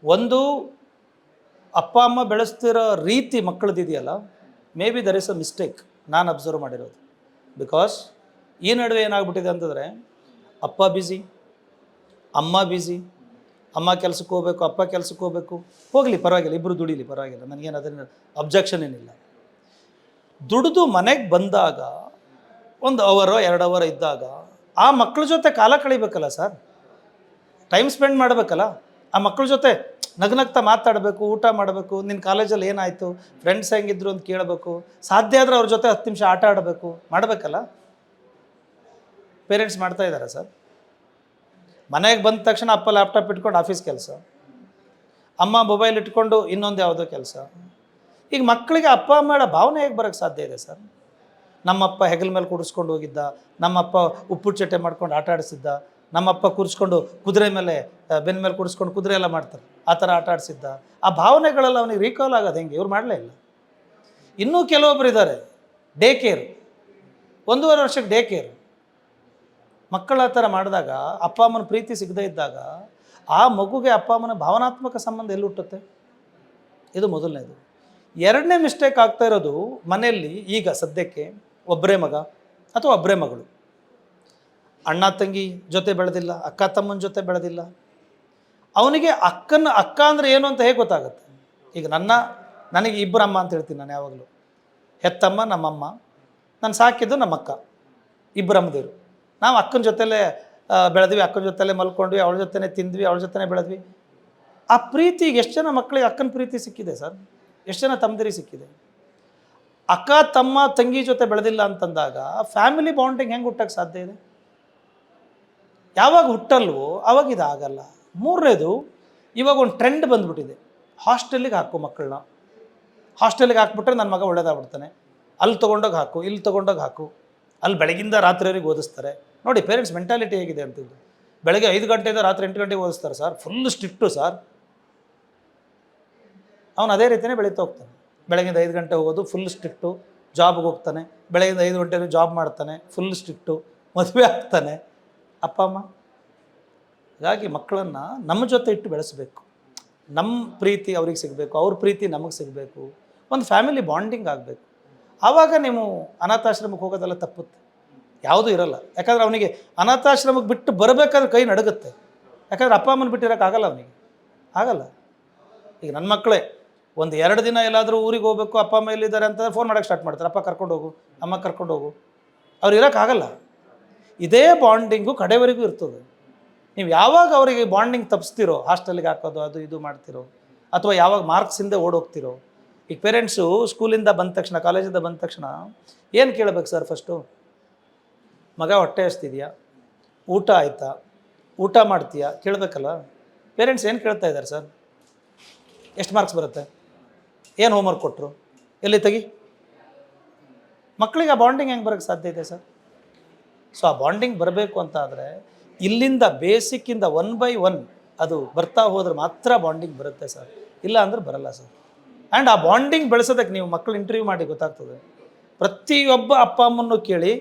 ಒಂದು, ಅಪ್ಪ ಅಮ್ಮ ಬೆಳೆಸ್ತಿರೋ ರೀತಿ ಮಕ್ಕಳದಿದೆಯಲ್ಲ, maybe there is a mistake ನಾನು ಅಬ್ಸರ್ವ್ ಮಾಡಿರೋದು. ಬಿಕಾಸ್ ಈ ನಡುವೆ ಏನಾಗ್ಬಿಟ್ಟಿದೆ ಅಂತಂದರೆ, ಅಪ್ಪ ಬ್ಯುಸಿ, ಅಮ್ಮ ಬ್ಯುಸಿ, ಅಮ್ಮ ಕೆಲ್ಸಕ್ಕೆ ಹೋಗಬೇಕು, ಅಪ್ಪ ಕೆಲ್ಸಕ್ಕೆ ಹೋಗಬೇಕು, ಹೋಗಲಿ ಪರವಾಗಿಲ್ಲ, ಇಬ್ಬರು ದುಡೀಲಿ ಪರವಾಗಿಲ್ಲ, ನನಗೇನು ಅದನ್ನು ಅಬ್ಜೆಕ್ಷನ್ ಏನಿಲ್ಲ. ದುಡಿದು ಮನೆಗೆ ಬಂದಾಗ 1 ಅವರೋ 2 ಅವರ್ ಇದ್ದಾಗ ಆ ಮಕ್ಕಳ ಜೊತೆ ಕಾಲ ಕಳಿಬೇಕಲ್ಲ ಸರ್, ಟೈಮ್ ಸ್ಪೆಂಡ್ ಮಾಡಬೇಕಲ್ಲ. ಆ ಮಕ್ಕಳ ಜೊತೆ ನಗ್ನಗ್ತಾ ಮಾತಾಡಬೇಕು, ಊಟ ಮಾಡಬೇಕು, ನಿನ್ನ ಕಾಲೇಜಲ್ಲಿ ಏನಾಯಿತು, ಫ್ರೆಂಡ್ಸ್ ಹೆಂಗಿದ್ರು ಅಂತ ಕೇಳಬೇಕು, ಸಾಧ್ಯ ಆದರೆ ಅವ್ರ ಜೊತೆ 10 ನಿಮಿಷ ಆಟ ಆಡಬೇಕು, ಮಾಡಬೇಕಲ್ಲ. ಪೇರೆಂಟ್ಸ್ ಮಾಡ್ತಾ ಇದ್ದಾರೆ ಸರ್. ಮನೆಗೆ ಬಂದ ತಕ್ಷಣ ಅಪ್ಪ ಲ್ಯಾಪ್ಟಾಪ್ ಇಟ್ಕೊಂಡು ಆಫೀಸ್ ಕೆಲಸ, ಅಮ್ಮ ಮೊಬೈಲ್ ಇಟ್ಕೊಂಡು ಇನ್ನೊಂದು ಯಾವುದೋ ಕೆಲಸ. ಈಗ ಮಕ್ಕಳಿಗೆ ಅಪ್ಪ ಅಮ್ಮಳ ಭಾವನೆ ಹೇಗೆ ಬರೋಕ್ಕೆ ಸಾಧ್ಯ ಇದೆ ಸರ್? ನಮ್ಮಪ್ಪ ಹೆಗಲ ಮೇಲೆ ಕೂಡಿಸ್ಕೊಂಡು ಹೋಗಿದ್ದ, ನಮ್ಮಪ್ಪ ಉಪ್ಪು ಚಟ್ಟೆ ಮಾಡ್ಕೊಂಡು ಆಟ ಆಡಿಸಿದ್ದ, ನಮ್ಮಪ್ಪ ಕೂರಿಸ್ಕೊಂಡು ಕುದುರೆ ಮೇಲೆ ಬೆನ್ನ ಮೇಲೆ ಕೂಡಿಸ್ಕೊಂಡು ಕುದುರೆ ಎಲ್ಲ ಮಾಡ್ತಾರೆ, ಆ ಥರ ಆಟ ಆಡಿಸಿದ್ದ. ಆ ಭಾವನೆಗಳೆಲ್ಲ ಅವನಿಗೆ ರೀಕಾಲ್ ಆಗೋದು ಹೆಂಗೆ? ಇವ್ರು ಮಾಡಲೇ ಇಲ್ಲ. ಇನ್ನೂ ಕೆಲವೊಬ್ಬರು ಇದ್ದಾರೆ, ಡೇ ಕೇರ್, 1.5 ವರ್ಷಕ್ಕೆ ಡೇ ಕೇರ್. ಮಕ್ಕಳ ಆ ಥರ ಮಾಡಿದಾಗ, ಅಪ್ಪ ಅಮ್ಮನ ಪ್ರೀತಿ ಸಿಗದೇ ಇದ್ದಾಗ ಆ ಮಗುಗೆ ಅಪ್ಪ ಅಮ್ಮನ ಭಾವನಾತ್ಮಕ ಸಂಬಂಧ ಎಲ್ಲಿ ಹುಟ್ಟುತ್ತೆ? ಇದು ಮೊದಲನೇದು. ಎರಡನೇ ಮಿಸ್ಟೇಕ್ ಆಗ್ತಾ ಇರೋದು ಮನೆಯಲ್ಲಿ ಈಗ ಸದ್ಯಕ್ಕೆ ಒಬ್ಬರೇ ಮಗ ಅಥವಾ ಒಬ್ಬರೇ ಮಗಳು, ಅಣ್ಣ ತಂಗಿ ಜೊತೆ ಬೆಳೆದಿಲ್ಲ, ಅಕ್ಕ ತಮ್ಮನ ಜೊತೆ ಬೆಳೆದಿಲ್ಲ. ಅವನಿಗೆ ಅಕ್ಕ ಅಂದರೆ ಏನು ಅಂತ ಹೇಗೆ ಗೊತ್ತಾಗುತ್ತೆ? ಈಗ ನನಗೆ 2 ಅಮ್ಮ ಅಂತ ಹೇಳ್ತೀನಿ ನಾನು ಯಾವಾಗಲೂ. ಹೆತ್ತಮ್ಮ ನಮ್ಮಮ್ಮ, ನಾನು ಸಾಕಿದ್ದು ನಮ್ಮಕ್ಕ, 2 ಅಮ್ಮದೇರು. ನಾವು ಅಕ್ಕನ ಜೊತೆಲೇ ಬೆಳೆದ್ವಿ, ಅಕ್ಕನ ಜೊತೆಲೇ ಮಲ್ಕೊಂಡ್ವಿ, ಅವಳ ಜೊತೆನೇ ತಿಂದ್ವಿ, ಅವಳ ಜೊತೆನೇ ಬೆಳೆದ್ವಿ. ಆ ಪ್ರೀತಿ ಎಷ್ಟು ಜನ ಮಕ್ಕಳಿಗೆ ಅಕ್ಕನ ಪ್ರೀತಿ ಸಿಕ್ಕಿದೆ ಸರ್? ಎಷ್ಟು ಜನ ತಮ್ಮದಿರಿ ಸಿಕ್ಕಿದೆ? ಅಕ್ಕ ತಮ್ಮ ತಂಗಿ ಜೊತೆ ಬೆಳೆದಿಲ್ಲ ಅಂತಂದಾಗ ಫ್ಯಾಮಿಲಿ ಬಾಂಡಿಂಗ್ ಹೆಂಗೆ ಹುಟ್ಟಕ್ಕೆ ಸಾಧ್ಯ ಇದೆ? ಯಾವಾಗ ಹುಟ್ಟಲ್ವೋ ಆವಾಗ ಇದಾಗಲ್ಲ. ಮೂರನೇದು, ಇವಾಗ ಒಂದು ಟ್ರೆಂಡ್ ಬಂದುಬಿಟ್ಟಿದೆ, ಹಾಸ್ಟೆಲಿಗೆ ಹಾಕು ಮಕ್ಕಳನ್ನ. ಹಾಸ್ಟೆಲಿಗೆ ಹಾಕ್ಬಿಟ್ರೆ ನನ್ನ ಮಗ ಒಳ್ಳೇದಾಗ್ಬಿಡ್ತಾನೆ, ಅಲ್ಲಿ ತೊಗೊಂಡೋಗಿ ಹಾಕು, ಇಲ್ಲಿ ತೊಗೊಂಡೋಗಿ ಹಾಕು, ಅಲ್ಲಿ ಬೆಳಗಿಂದ ರಾತ್ರಿವರೆಗೆ ಓದಿಸ್ತಾರೆ. ನೋಡಿ ಪೇರೆಂಟ್ಸ್ ಮೆಂಟಾಲಿಟಿ ಹೇಗಿದೆ ಅಂತಿದ್ದು. ಬೆಳಗ್ಗೆ 5 ಗಂಟೆಯಿಂದ ರಾತ್ರಿ 8 ಗಂಟೆಗೆ ಓದಿಸ್ತಾರೆ ಸರ್, ಫುಲ್ ಸ್ಟ್ರಿಕ್ಟು ಸರ್. ಅವನು ಅದೇ ರೀತಿಯೇ ಬೆಳೀತಾ ಹೋಗ್ತಾನೆ. ಬೆಳಗಿಂದ 5 ಗಂಟೆ ಹೋಗೋದು, ಫುಲ್ ಸ್ಟ್ರಿಕ್ಟು. ಜಾಬ್ಗೆ ಹೋಗ್ತಾನೆ, ಬೆಳಗಿಂದ 5 ಗಂಟೆಗೆ ಜಾಬ್ ಮಾಡ್ತಾನೆ, ಫುಲ್ ಸ್ಟ್ರಿಕ್ಟು. ಮದುವೆ ಆಗ್ತಾನೆ. ಅಪ್ಪ ಅಮ್ಮ ಹಾಗಾಗಿ ಮಕ್ಕಳನ್ನು ನಮ್ಮ ಜೊತೆ ಇಟ್ಟು ಬೆಳೆಸಬೇಕು. ನಮ್ಮ ಪ್ರೀತಿ ಅವ್ರಿಗೆ ಸಿಗಬೇಕು, ಅವ್ರ ಪ್ರೀತಿ ನಮಗೆ ಸಿಗಬೇಕು, ಒಂದು ಫ್ಯಾಮಿಲಿ ಬಾಂಡಿಂಗ್ ಆಗಬೇಕು. ಆವಾಗ ನೀವು ಅನಾಥಾಶ್ರಮಕ್ಕೆ ಹೋಗೋದೆಲ್ಲ ತಪ್ಪುತ್ತೆ, ಯಾವುದೂ ಇರಲ್ಲ. ಯಾಕಂದರೆ ಅವನಿಗೆ ಅನಾಥಾಶ್ರಮಕ್ಕೆ ಬಿಟ್ಟು ಬರಬೇಕಾದ್ರೆ ಕೈ ನಡುಗುತ್ತೆ. ಯಾಕಂದರೆ ಅಪ್ಪ ಅಮ್ಮನ ಬಿಟ್ಟಿರೋಕ್ಕಾಗಲ್ಲ, ಅವನಿಗೆ ಆಗಲ್ಲ. ಈಗ ನನ್ನ ಮಕ್ಕಳೇ 1-2 ದಿನ ಎಲ್ಲಾದರೂ ಊರಿಗೆ ಹೋಗಬೇಕು, ಅಪ್ಪ ಅಮ್ಮ ಎಲ್ಲಿದ್ದಾರೆ ಅಂತಂದ್ರೆ ಫೋನ್ ಮಾಡೋಕ್ಕೆ ಸ್ಟಾರ್ಟ್ ಮಾಡ್ತಾರೆ, ಅಪ್ಪ ಕರ್ಕೊಂಡು ಹೋಗು, ಅಮ್ಮ ಕರ್ಕೊಂಡು ಹೋಗು. ಅವ್ರು ಇರೋಕ್ಕಾಗಲ್ಲ. ಇದೇ ಬಾಂಡಿಂಗು ಕಡೆವರೆಗೂ ಇರ್ತದೆ. ನೀವು ಯಾವಾಗ ಅವರಿಗೆ ಬಾಂಡಿಂಗ್ ತಪ್ಪಿಸ್ತಿರೋ, ಹಾಸ್ಟೆಲ್ಗೆ ಹಾಕೋದು ಅದು ಇದು ಮಾಡ್ತಿರೋ, ಅಥವಾ ಯಾವಾಗ ಮಾರ್ಕ್ಸಿಂದ ಓಡೋಗ್ತಿರೋ, ಈಗ ಪೇರೆಂಟ್ಸು ಸ್ಕೂಲಿಂದ ಬಂದ ತಕ್ಷಣ, ಕಾಲೇಜಿಂದ ಬಂದ ತಕ್ಷಣ ಏನು ಕೇಳಬೇಕು ಸರ್? ಫಸ್ಟು ಮಗ ಹೊಟ್ಟೆ ಹಸ್ತಿದೆಯಾ, ಊಟ ಆಯಿತಾ, ಊಟ ಮಾಡ್ತೀಯಾ ಕೇಳಬೇಕಲ್ಲ. ಪೇರೆಂಟ್ಸ್ ಏನು ಕೇಳ್ತಾ ಇದ್ದಾರೆ ಸರ್? ಎಷ್ಟು ಮಾರ್ಕ್ಸ್ ಬರುತ್ತೆ, ಏನು ಹೋಮ್ವರ್ಕ್ ಕೊಟ್ಟರು, ಎಲ್ಲಿ ತೆಗಿ. ಮಕ್ಕಳಿಗೆ ಆ ಬಾಂಡಿಂಗ್ ಹೆಂಗೆ ಬರೋಕ್ಕೆ ಸಾಧ್ಯ ಇದೆ ಸರ್? ಸೊ ಆ ಬಾಂಡಿಂಗ್ ಬರಬೇಕು ಅಂತ ಆದರೆ ಇಲ್ಲಿಂದ ಬೇಸಿಕ್ಕಿಂದ 1 by 1 ಅದು ಬರ್ತಾ ಹೋದ್ರೆ ಮಾತ್ರ ಬಾಂಡಿಂಗ್ ಬರುತ್ತೆ ಸರ್, ಇಲ್ಲ ಅಂದ್ರೆ ಬರಲ್ಲ ಸರ್. ಆ್ಯಂಡ್ ಆ ಬಾಂಡಿಂಗ್ ಬೆಳೆಸೋದಕ್ಕೆ ನೀವು ಮಕ್ಕಳು ಇಂಟರ್ವ್ಯೂ ಮಾಡಿ ಗೊತ್ತಾಗ್ತದೆ. ಪ್ರತಿಯೊಬ್ಬ ಅಪ್ಪ ಅಮ್ಮನ್ನು ಕೇಳಿ,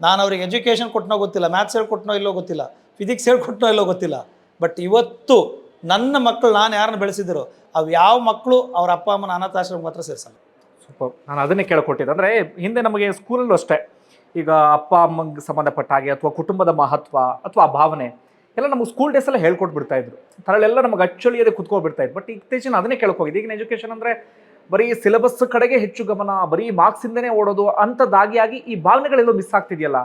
ನಾನು ಅವ್ರಿಗೆ ಎಜುಕೇಷನ್ ಕೊಟ್ಟನೋ ಗೊತ್ತಿಲ್ಲ, ಮ್ಯಾಥ್ಸ್ ಹೇಳ್ಕೊಟ್ನೋ ಇಲ್ಲೋ ಗೊತ್ತಿಲ್ಲ, ಫಿಸಿಕ್ಸ್ ಹೇಳ್ಕೊಟ್ನೋ ಇಲ್ಲೋ ಗೊತ್ತಿಲ್ಲ, ಬಟ್ ಇವತ್ತು ನನ್ನ ಮಕ್ಕಳು ನಾನು ಯಾರನ್ನು ಬೆಳೆಸಿದಿರೋ ಅವು ಯಾವ ಮಕ್ಕಳು ಅವ್ರ ಅಪ್ಪ ಅಮ್ಮನ ಅನಾಥಾಶ್ರಮಕ್ಕೆ ಮಾತ್ರ ಸೇರಿಸಲ್ಲ. ಸೂಪರ್. ನಾನು ಅದನ್ನೇ ಕೇಳ್ಕೊಟ್ಟಿದ್ದೆ. ಅಂದರೆ ಹಿಂದೆ ನಮಗೆ ಸ್ಕೂಲಲ್ಲೂ ಅಷ್ಟೇ, ಈಗ ಅಪ್ಪ ಅಮ್ಮಂಗೆ ಸಂಬಂಧಪಟ್ಟ ಹಾಗೆ ಅಥವಾ ಕುಟುಂಬದ ಮಹತ್ವ ಅಥವಾ ಭಾವನೆ ಎಲ್ಲ ನಮಗೆ ಸ್ಕೂಲ್ ಡೇಸೆಲ್ಲ ಹೇಳ್ಕೊಟ್ಬಿಡ್ತಾ ಇದ್ರು. ಥರಳೆಲ್ಲ ನಮಗೆ ಅಚ್ಚಳಿಯದೆ ಕುತ್ಕೊಬಿಡ್ತಾ ಇತ್ತು. ಬಟ್ ಇತ್ತೀಚಿನ ಅದನ್ನೇ ಕೇಳ್ಕೋಗಿದೆ. ಈಗಿನ ಎಜುಕೇಷನ್ ಅಂದರೆ ಬರೀ ಸಿಲೆಬಸ್ ಕಡೆಗೆ ಹೆಚ್ಚು ಗಮನ, ಬರೀ ಮಾರ್ಕ್ಸಿಂದನೇ ಓಡೋದು ಅಂಥದ್ದಾಗಿ ಈ ಭಾವನೆಗಳೆಲ್ಲೋ ಮಿಸ್ ಆಗ್ತಿದೆಯಲ್ಲ.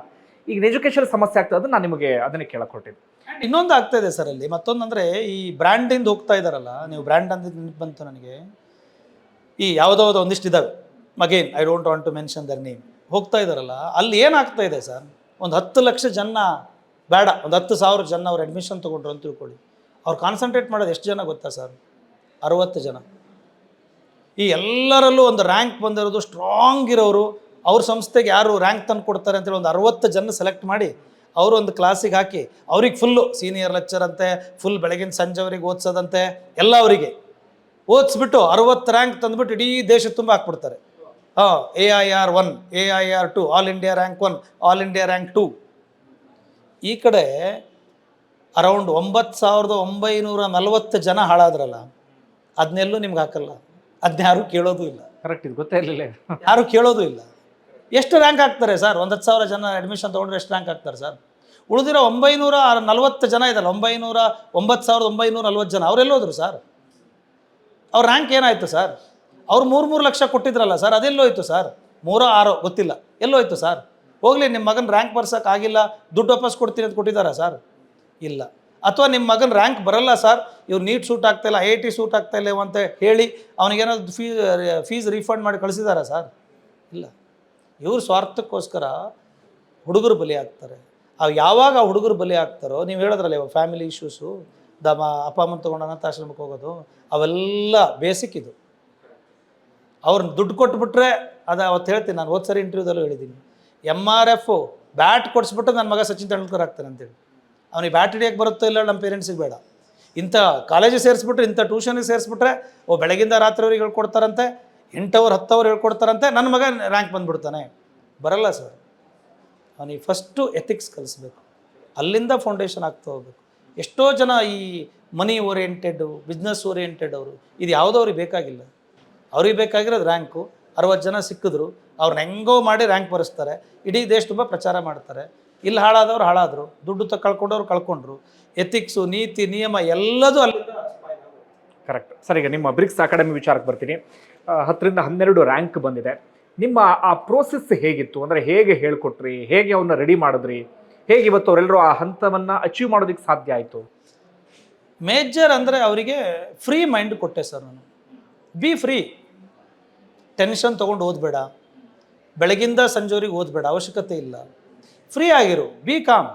ಈಗ ಎಜುಕೇಷನ್ ಸಮಸ್ಯೆ ಆಗ್ತದೆ, ಅದು ನಾನು ನಿಮಗೆ ಅದನ್ನೇ ಕೇಳಕೊಟ್ಟಿದ್ದು. ಇನ್ನೊಂದು ಆಗ್ತಾ ಇದೆ ಸರ್ ಅಲ್ಲಿ, ಮತ್ತೊಂದು ಅಂದರೆ ಈ ಬ್ರ್ಯಾಂಡಿಂದ ಹೋಗ್ತಾ ಇದ್ದಾರಲ್ಲ, ನೀವು ಬ್ರ್ಯಾಂಡ್ ಅಂತ ನೆನಪು ಬಂತು ನನಗೆ. ಈ ಯಾವುದೋ ಒಂದಿಷ್ಟು ಇದ್ದಾವೆ, again I don't want to mention their name, ಹೋಗ್ತಾ ಇದ್ದಾರಲ್ಲ, ಅಲ್ಲಿ ಏನಾಗ್ತಾ ಇದೆ ಸರ್? ಒಂದು 10 ಲಕ್ಷ ಜನ ಬೇಡ, ಒಂದು 10,000 ಜನ ಅವ್ರು ಅಡ್ಮಿಷನ್ ತೊಗೊಂಡ್ರು ಅಂತ ತಿಳ್ಕೊಳ್ಳಿ. ಅವ್ರು ಕಾನ್ಸಂಟ್ರೇಟ್ ಮಾಡೋದು ಎಷ್ಟು ಜನ ಗೊತ್ತಾ ಸರ್? 60 ಜನ. ಈ ಎಲ್ಲರಲ್ಲೂ ಒಂದು ರ್ಯಾಂಕ್ ಬಂದಿರೋದು, ಸ್ಟ್ರಾಂಗ್ ಇರೋರು, ಅವ್ರ ಸಂಸ್ಥೆಗೆ ಯಾರು ರ್ಯಾಂಕ್ ತಂದು ಕೊಡ್ತಾರೆ ಅಂತೇಳಿ ಒಂದು 60 ಜನ ಸೆಲೆಕ್ಟ್ ಮಾಡಿ ಅವರು ಒಂದು ಕ್ಲಾಸಿಗೆ ಹಾಕಿ ಅವ್ರಿಗೆ ಫುಲ್ಲು ಸೀನಿಯರ್ ಲೆಕ್ಚರ್ ಅಂತೆ, ಫುಲ್ ಬೆಳಗಿನ ಸಂಜೆವರೆಗೆ ಓದಿಸೋದಂತೆ ಎಲ್ಲ ಅವರಿಗೆ ಓದಿಸ್ಬಿಟ್ಟು 60 ರ್ಯಾಂಕ್ ತಂದುಬಿಟ್ಟು ಇಡೀ ದೇಶದ ತುಂಬ ಹಾಕ್ಬಿಡ್ತಾರೆ. AIR 1, AIR 2, all India rank 1, all India rank 2. ಈ ಕಡೆ ಅರೌಂಡ್ 9,940 ಜನ ಹಾಳಾದ್ರಲ್ಲ, ಅದನ್ನೆಲ್ಲೂ ನಿಮ್ಗೆ ಹಾಕಲ್ಲ, ಅದನ್ನ ಯಾರೂ ಕೇಳೋದು ಇಲ್ಲ. ಕರೆಕ್ಟ್, ಇದು ಗೊತ್ತೇ ಇರಲಿಲ್ಲ, ಯಾರೂ ಕೇಳೋದು ಇಲ್ಲ. ಎಷ್ಟು ರ್ಯಾಂಕ್ ಹಾಕ್ತಾರೆ ಸರ್? 10,000 ಜನ ಅಡ್ಮಿಷನ್ ತೊಗೊಂಡ್ರೆ ಎಷ್ಟು ರ್ಯಾಂಕ್ ಹಾಕ್ತಾರೆ ಸರ್? ಉಳಿದಿರೋ 940 ಜನ ಇದ್ದಲ್ಲ, 9,940 ಜನ ಅವರೆಲ್ಲೋದ್ರು ಸರ್? ಅವ್ರ ರ್ಯಾಂಕ್ ಏನಾಯಿತು ಸರ್? ಅವ್ರು 3 ಲಕ್ಷ ಕೊಟ್ಟಿದ್ರಲ್ಲ ಸರ್, ಅದೆಲ್ಲೋಯ್ತು ಸರ್? 3-6 ಗೊತ್ತಿಲ್ಲ, ಎಲ್ಲೋಯ್ತು ಸರ್? ಹೋಗಲಿ, ನಿಮ್ಮ ಮಗನ ರ್ಯಾಂಕ್ ಬರ್ಸೋಕೆ ಆಗಿಲ್ಲ, ದುಡ್ಡು ವಾಪಸ್ ಕೊಡ್ತೀನಿ ಅಂತ ಕೊಟ್ಟಿದ್ದಾರಾ ಸರ್? ಇಲ್ಲ. ಅಥವಾ ನಿಮ್ಮ ಮಗನ ರ್ಯಾಂಕ್ ಬರಲ್ಲ ಸರ್, ಇವ್ರು ನೀಟ್ ಸೂಟ್ ಆಗ್ತಾಯಿಲ್ಲ, IIT ಸೂಟ್ ಆಗ್ತಾಯಿಲ್ಲ ಅಂತ ಹೇಳಿ ಅವನಿಗೇನಾದ್ರು ಫೀಸ್ ರೀಫಂಡ್ ಮಾಡಿ ಕಳಿಸಿದಾರಾ ಸರ್? ಇಲ್ಲ. ಇವ್ರ ಸ್ವಾರ್ಥಕ್ಕೋಸ್ಕರ ಹುಡುಗರು ಬಲಿ ಆಗ್ತಾರೆ. ಯಾವಾಗ ಆ ಹುಡುಗರು ಬಲಿ ಆಗ್ತಾರೋ, ನೀವು ಹೇಳಿದ್ರಲ್ಲ ಇವಾಗ ಫ್ಯಾಮಿಲಿ ಇಶ್ಯೂಸು, ಅಪ್ಪ ಅಮ್ಮನ ತೊಗೊಂಡು ಅನಾಥಾಶ್ರಮಕ್ಕೆ ಹೋಗೋದು, ಅವೆಲ್ಲ ಬೇಸಿಕ್ ಇದು. ಅವ್ರನ್ನ ದುಡ್ಡು ಕೊಟ್ಬಿಟ್ರೆ ಅದು ಅವತ್ತು ಹೇಳ್ತೀನಿ, ನಾನು ಹೋದ ಸರಿ ಇಂಟರ್ವ್ಯೂದಲ್ಲೂ ಹೇಳಿದ್ದೀನಿ, MRF ಬ್ಯಾಟ್ ಕೊಡಿಸ್ಬಿಟ್ಟು ನನ್ನ ಮಗ ಸಚಿನ್ ತೆಂಡೂಲ್ಕರ್ ಆಗ್ತಾನೆ ಅಂತೇಳಿ. ಅವನಿಗೆ ಬ್ಯಾಟ್ ಹಿಡಿಯೋಕ್ಕೆ ಬರುತ್ತೋ ಇಲ್ಲ ನಮ್ಮ ಪೇರೆಂಟ್ಸಿಗೆ ಬೇಡ. ಇಂಥ ಕಾಲೇಜಿಗೆ ಸೇರಿಸ್ಬಿಟ್ರೆ, ಇಂಥ ಟ್ಯೂಷನಿಗೆ ಸೇರಿಸ್ಬಿಟ್ರೆ ಬೆಳಗಿಂದ ರಾತ್ರಿವರೆಗೆ ಹೇಳ್ಕೊಡ್ತಾರಂತೆ, 8 ಅವರ್ 10 ಅವರ್ ಹೇಳ್ಕೊಡ್ತಾರಂತೆ, ನನ್ನ ಮಗ ರ್ಯಾಂಕ್ ಬಂದುಬಿಡ್ತಾನೆ. ಬರಲ್ಲ ಸರ್. ಅವನಿಗೆ ಫಸ್ಟು ಎಥಿಕ್ಸ್ ಕಲಿಸ್ಬೇಕು, ಅಲ್ಲಿಂದ ಫೌಂಡೇಶನ್ ಆಗ್ತಾ ಹೋಗ್ಬೇಕು. ಎಷ್ಟೋ ಜನ ಈ ಮನಿ ಓರಿಯೆಂಟೆಡ್, ಬಿಸ್ನೆಸ್ ಓರಿಯೆಂಟೆಡ್ ಅವರು, ಇದು ಯಾವುದೋ ಅವ್ರಿಗೆ ಬೇಕಾಗಿಲ್ಲ. ಅವ್ರಿಗೆ ಬೇಕಾಗಿರೋದು ರ್ಯಾಂಕು. 60 ಜನ ಸಿಕ್ಕಿದ್ರು, ಅವ್ರನ್ನ ಹೆಂಗೋ ಮಾಡಿ ರ್ಯಾಂಕ್ ಬರೆಸ್ತಾರೆ, ಇಡೀ ದೇಶ ತುಂಬ ಪ್ರಚಾರ ಮಾಡ್ತಾರೆ. ಇಲ್ಲಿ ಹಾಳಾದವ್ರು ಹಾಳಾದರು, ದುಡ್ಡು ಕಳ್ಕೊಂಡವ್ರು ಕಳ್ಕೊಂಡ್ರು. ಎಥಿಕ್ಸು, ನೀತಿ, ನಿಯಮ ಎಲ್ಲದೂ ಅಲ್ಲಿಂದ. Correct sir. ಈಗ ನಿಮ್ಮ ಬ್ರಿಕ್ಸ್ ಅಕಾಡೆಮಿ ವಿಚಾರಕ್ಕೆ ಬರ್ತೀನಿ. 10ರಿಂದ 12 ರ್ಯಾಂಕ್ ಬಂದಿದೆ. ನಿಮ್ಮ ಆ ಪ್ರೋಸೆಸ್ ಹೇಗಿತ್ತು? ಅಂದರೆ ಹೇಗೆ ಹೇಳ್ಕೊಟ್ರಿ, ಹೇಗೆ ಅವನ್ನ ರೆಡಿ ಮಾಡಿದ್ರಿ, ಹೇಗೆ ಇವತ್ತು ಅವರೆಲ್ಲರೂ ಆ ಹಂತವನ್ನು ಅಚೀವ್ ಮಾಡೋದಕ್ಕೆ ಸಾಧ್ಯ ಆಯಿತು? ಮೇಜರ್ ಅಂದರೆ ಅವರಿಗೆ ಫ್ರೀ ಮೈಂಡ್ ಕೊಟ್ಟೆ ಸರ್ ನಾನು. ಬಿ ಫ್ರೀ, ಟೆನ್ಷನ್ ತೊಗೊಂಡು ಓದಬೇಡ, ಬೆಳಗಿಂದ ಸಂಜೆವರೆಗೆ ಓದಬೇಡ, ಅವಶ್ಯಕತೆ ಇಲ್ಲ. ಫ್ರೀ ಆಗಿರು, ಬಿ ಕಾಮ್,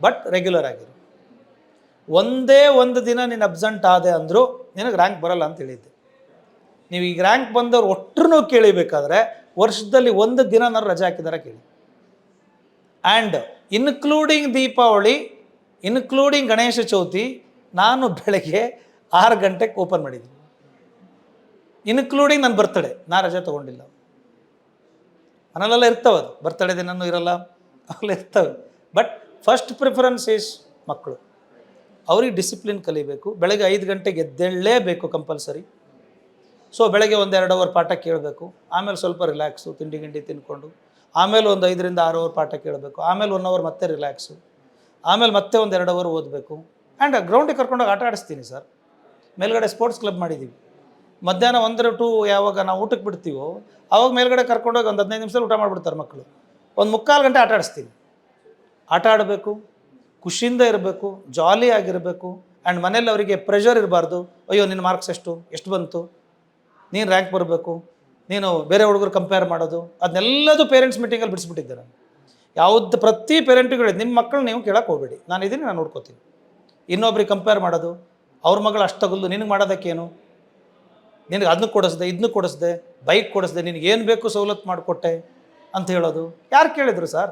ಬಟ್ ರೆಗ್ಯುಲರ್ ಆಗಿರು. ಒಂದೇ ಒಂದು ದಿನ ನೀನು ಅಬ್ಸೆಂಟ್ ಆದೆ ಅಂದರೂ ನಿನಗೆ ರ್ಯಾಂಕ್ ಬರಲ್ಲ ಅಂತ ಹೇಳಿದ್ದೆ. ನೀವು ಈಗ ರ್ಯಾಂಕ್ ಬಂದವ್ರು ಒಟ್ಟರು ಕೇಳಿಬೇಕಾದ್ರೆ ವರ್ಷದಲ್ಲಿ 1 ದಿನ ನಾನು ರಜೆ ಹಾಕಿದಾರ ಕೇಳಿ. And including Deepavali, including Ganesha Chauthi, ನಾನು ಬೆಳಗ್ಗೆ 6 ಗಂಟೆಗೆ ಓಪನ್ ಮಾಡಿದ್ದೀನಿ. ಇನ್ಕ್ಲೂಡಿಂಗ್ ನನ್ನ ಬರ್ತಡೇ, ನಾ ರಜೆ ತೊಗೊಂಡಿಲ್ಲ. ಮನೇಲೆಲ್ಲ ಇರ್ತವೆ, ಅದು ಬರ್ತಡೇ ದಿನನೂ ಇರಲ್ಲ, ಅವೆಲ್ಲ ಇರ್ತವೆ. ಬಟ್ ಫಸ್ಟ್ ಪ್ರಿಫರೆನ್ಸ್ ಈಸ್ ಮಕ್ಕಳು. ಅವ್ರಿಗೆ ಡಿಸಿಪ್ಲಿನ್ ಕಲಿಬೇಕು. ಬೆಳಗ್ಗೆ 5 ಗಂಟೆಗೆ ಎದ್ದೇಳಲೇಬೇಕು ಕಂಪಲ್ಸರಿ. ಸೊ ಬೆಳಗ್ಗೆ 1-2 ಅವರ್ ಪಾಠ ಕೇಳಬೇಕು, ಆಮೇಲೆ ಸ್ವಲ್ಪ ರಿಲ್ಯಾಕ್ಸು, ತಿಂಡಿ ಗಿಂಡಿ ತಿನ್ಕೊಂಡು, ಆಮೇಲೆ ಒಂದು 5ರಿಂದ 6 ಅವರ್ ಪಾಠ ಕೇಳಬೇಕು, ಆಮೇಲೆ 1 ಅವರ್ ಮತ್ತೆ ರಿಲ್ಯಾಕ್ಸು, ಆಮೇಲೆ ಮತ್ತೆ 1-2 ಅವರ್ ಓದಬೇಕು. ಆ್ಯಂಡ್ ಗ್ರೌಂಡಿಗೆ ಕರ್ಕೊಂಡೋಗಿ ಆಟ ಆಡಿಸ್ತೀನಿ ಸರ್. ಮೇಲ್ಗಡೆ ಸ್ಪೋರ್ಟ್ಸ್ ಕ್ಲಬ್ ಮಾಡಿದ್ದೀವಿ. ಮಧ್ಯಾಹ್ನ 1-2 ಯಾವಾಗ ನಾವು ಊಟಕ್ಕೆ ಬಿಡ್ತೀವೋ ಆವಾಗ ಮೇಲ್ಗಡೆ ಕರ್ಕೊಂಡೋಗಿ ಒಂದು 15 ನಿಮಿಷದಲ್ಲಿ ಊಟ ಮಾಡಿಬಿಡ್ತಾರೆ ಮಕ್ಕಳು. 1-3/4 ಗಂಟೆ ಆಟ ಆಡಿಸ್ತೀನಿ. ಆಟ ಆಡಬೇಕು, ಖುಷಿಯಿಂದ ಇರಬೇಕು, ಜಾಲಿ ಆಗಿರಬೇಕು. ಆ್ಯಂಡ್ ಮನೇಲಿ ಅವರಿಗೆ ಪ್ರೆಷರ್ ಇರಬಾರ್ದು. ಅಯ್ಯೋ ನಿನ್ನ ಮಾರ್ಕ್ಸ್ ಎಷ್ಟು ಬಂತು, ನೀನು ರ್ಯಾಂಕ್ ಬರಬೇಕು, ನೀನು ಬೇರೆ ಹುಡುಗರು ಕಂಪೇರ್ ಮಾಡೋದು, ಅದನ್ನೆಲ್ಲದು ಪೇರೆಂಟ್ಸ್ ಮೀಟಿಂಗಲ್ಲಿ ಬಿಡಿಸ್ಬಿಟ್ಟಿದ್ದೆ ನಾನು. ಯಾವ್ದು ಪ್ರತಿ ಪೇರೆಂಟ್ಗಳು ನಿಮ್ಮ ಮಕ್ಕಳು ನೀವು ಕೇಳಕ್ಕೆ ಹೋಗಬೇಡಿ, ನಾನು ಇದ್ದೀನಿ, ನಾನು ನೋಡ್ಕೋತೀನಿ. ಇನ್ನೊಬ್ರಿಗೆ ಕಂಪೇರ್ ಮಾಡೋದು, ಅವ್ರ ಮಗಳು ಅಷ್ಟು ತಗೊಳ್ದು ನಿನಗೆ ಮಾಡೋದಕ್ಕೇನು, ನಿನಗೆ ಅದನ್ನು ಕೊಡಿಸ್ದೆ, ಇದನ್ನು ಕೊಡಿಸ್ದೆ, ಬೈಕ್ ಕೊಡಿಸ್ದೆ, ನಿನಗೆ ಏನು ಬೇಕು ಸವಲತ್ತು ಮಾಡಿಕೊಟ್ಟೆ ಅಂತ ಹೇಳೋದು. ಯಾರು ಕೇಳಿದ್ರು ಸರ್?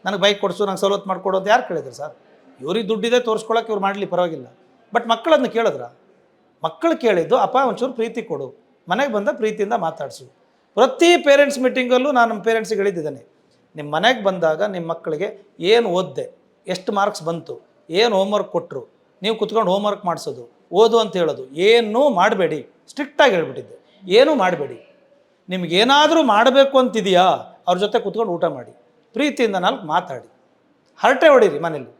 ನನಗೆ ಬೈಕ್ ಕೊಡಿಸು, ನಂಗೆ ಸವಲತ್ತು ಮಾಡಿಕೊಡು ಅಂತ ಯಾರು ಕೇಳಿದ್ರು ಸರ್? ಇವ್ರಿಗೆ ದುಡ್ಡಿದೆ ತೋರಿಸ್ಕೊಳಕ್ಕೆ ಇವ್ರು ಮಾಡಲಿ ಪರವಾಗಿಲ್ಲ. ಬಟ್ ಮಕ್ಕಳನ್ನ ಕೇಳಿದ್ರ? ಮಕ್ಕಳು ಕೇಳಿದ್ದು ಅಪ್ಪ ಒಂಚೂರು ಪ್ರೀತಿ ಕೊಡು, ಮನೆಗೆ ಬಂದ ಪ್ರೀತಿಯಿಂದ ಮಾತಾಡಿಸು. ಪ್ರತಿ ಪೇರೆಂಟ್ಸ್ ಮೀಟಿಂಗಲ್ಲೂ ನಾನು ನಮ್ಮ ಪೇರೆಂಟ್ಸಿಗೆ ಹೇಳಿದ್ದೇನೆ, ನಿಮ್ಮ ಮನೆಗೆ ಬಂದಾಗ ನಿಮ್ಮ ಮಕ್ಕಳಿಗೆ ಏನು ಓದಿದೆ, ಎಷ್ಟು ಮಾರ್ಕ್ಸ್ ಬಂತು, ಏನು ಹೋಮ್ವರ್ಕ್ ಕೊಟ್ಟರು, ನೀವು ಕುತ್ಕೊಂಡು ಹೋಮ್ವರ್ಕ್ ಮಾಡಿಸೋದು, ಓದು ಅಂತ ಹೇಳೋದು ಏನೂ ಮಾಡಬೇಡಿ. ಸ್ಟ್ರಿಕ್ಟಾಗಿ ಹೇಳ್ಬಿಟ್ಟಿದ್ದೆ, ಏನೂ ಮಾಡಬೇಡಿ. ನಿಮಗೇನಾದರೂ ಮಾಡಬೇಕು ಅಂತಿದೆಯಾ ಅವ್ರ ಜೊತೆ ಕುತ್ಕೊಂಡು ಊಟ ಮಾಡಿ, ಪ್ರೀತಿಯಿಂದ ನಾಲ್ಕು ಮಾತಾಡಿ, ಹರಟೆ ಹೊಡೀರಿ ಮನೇಲಿ.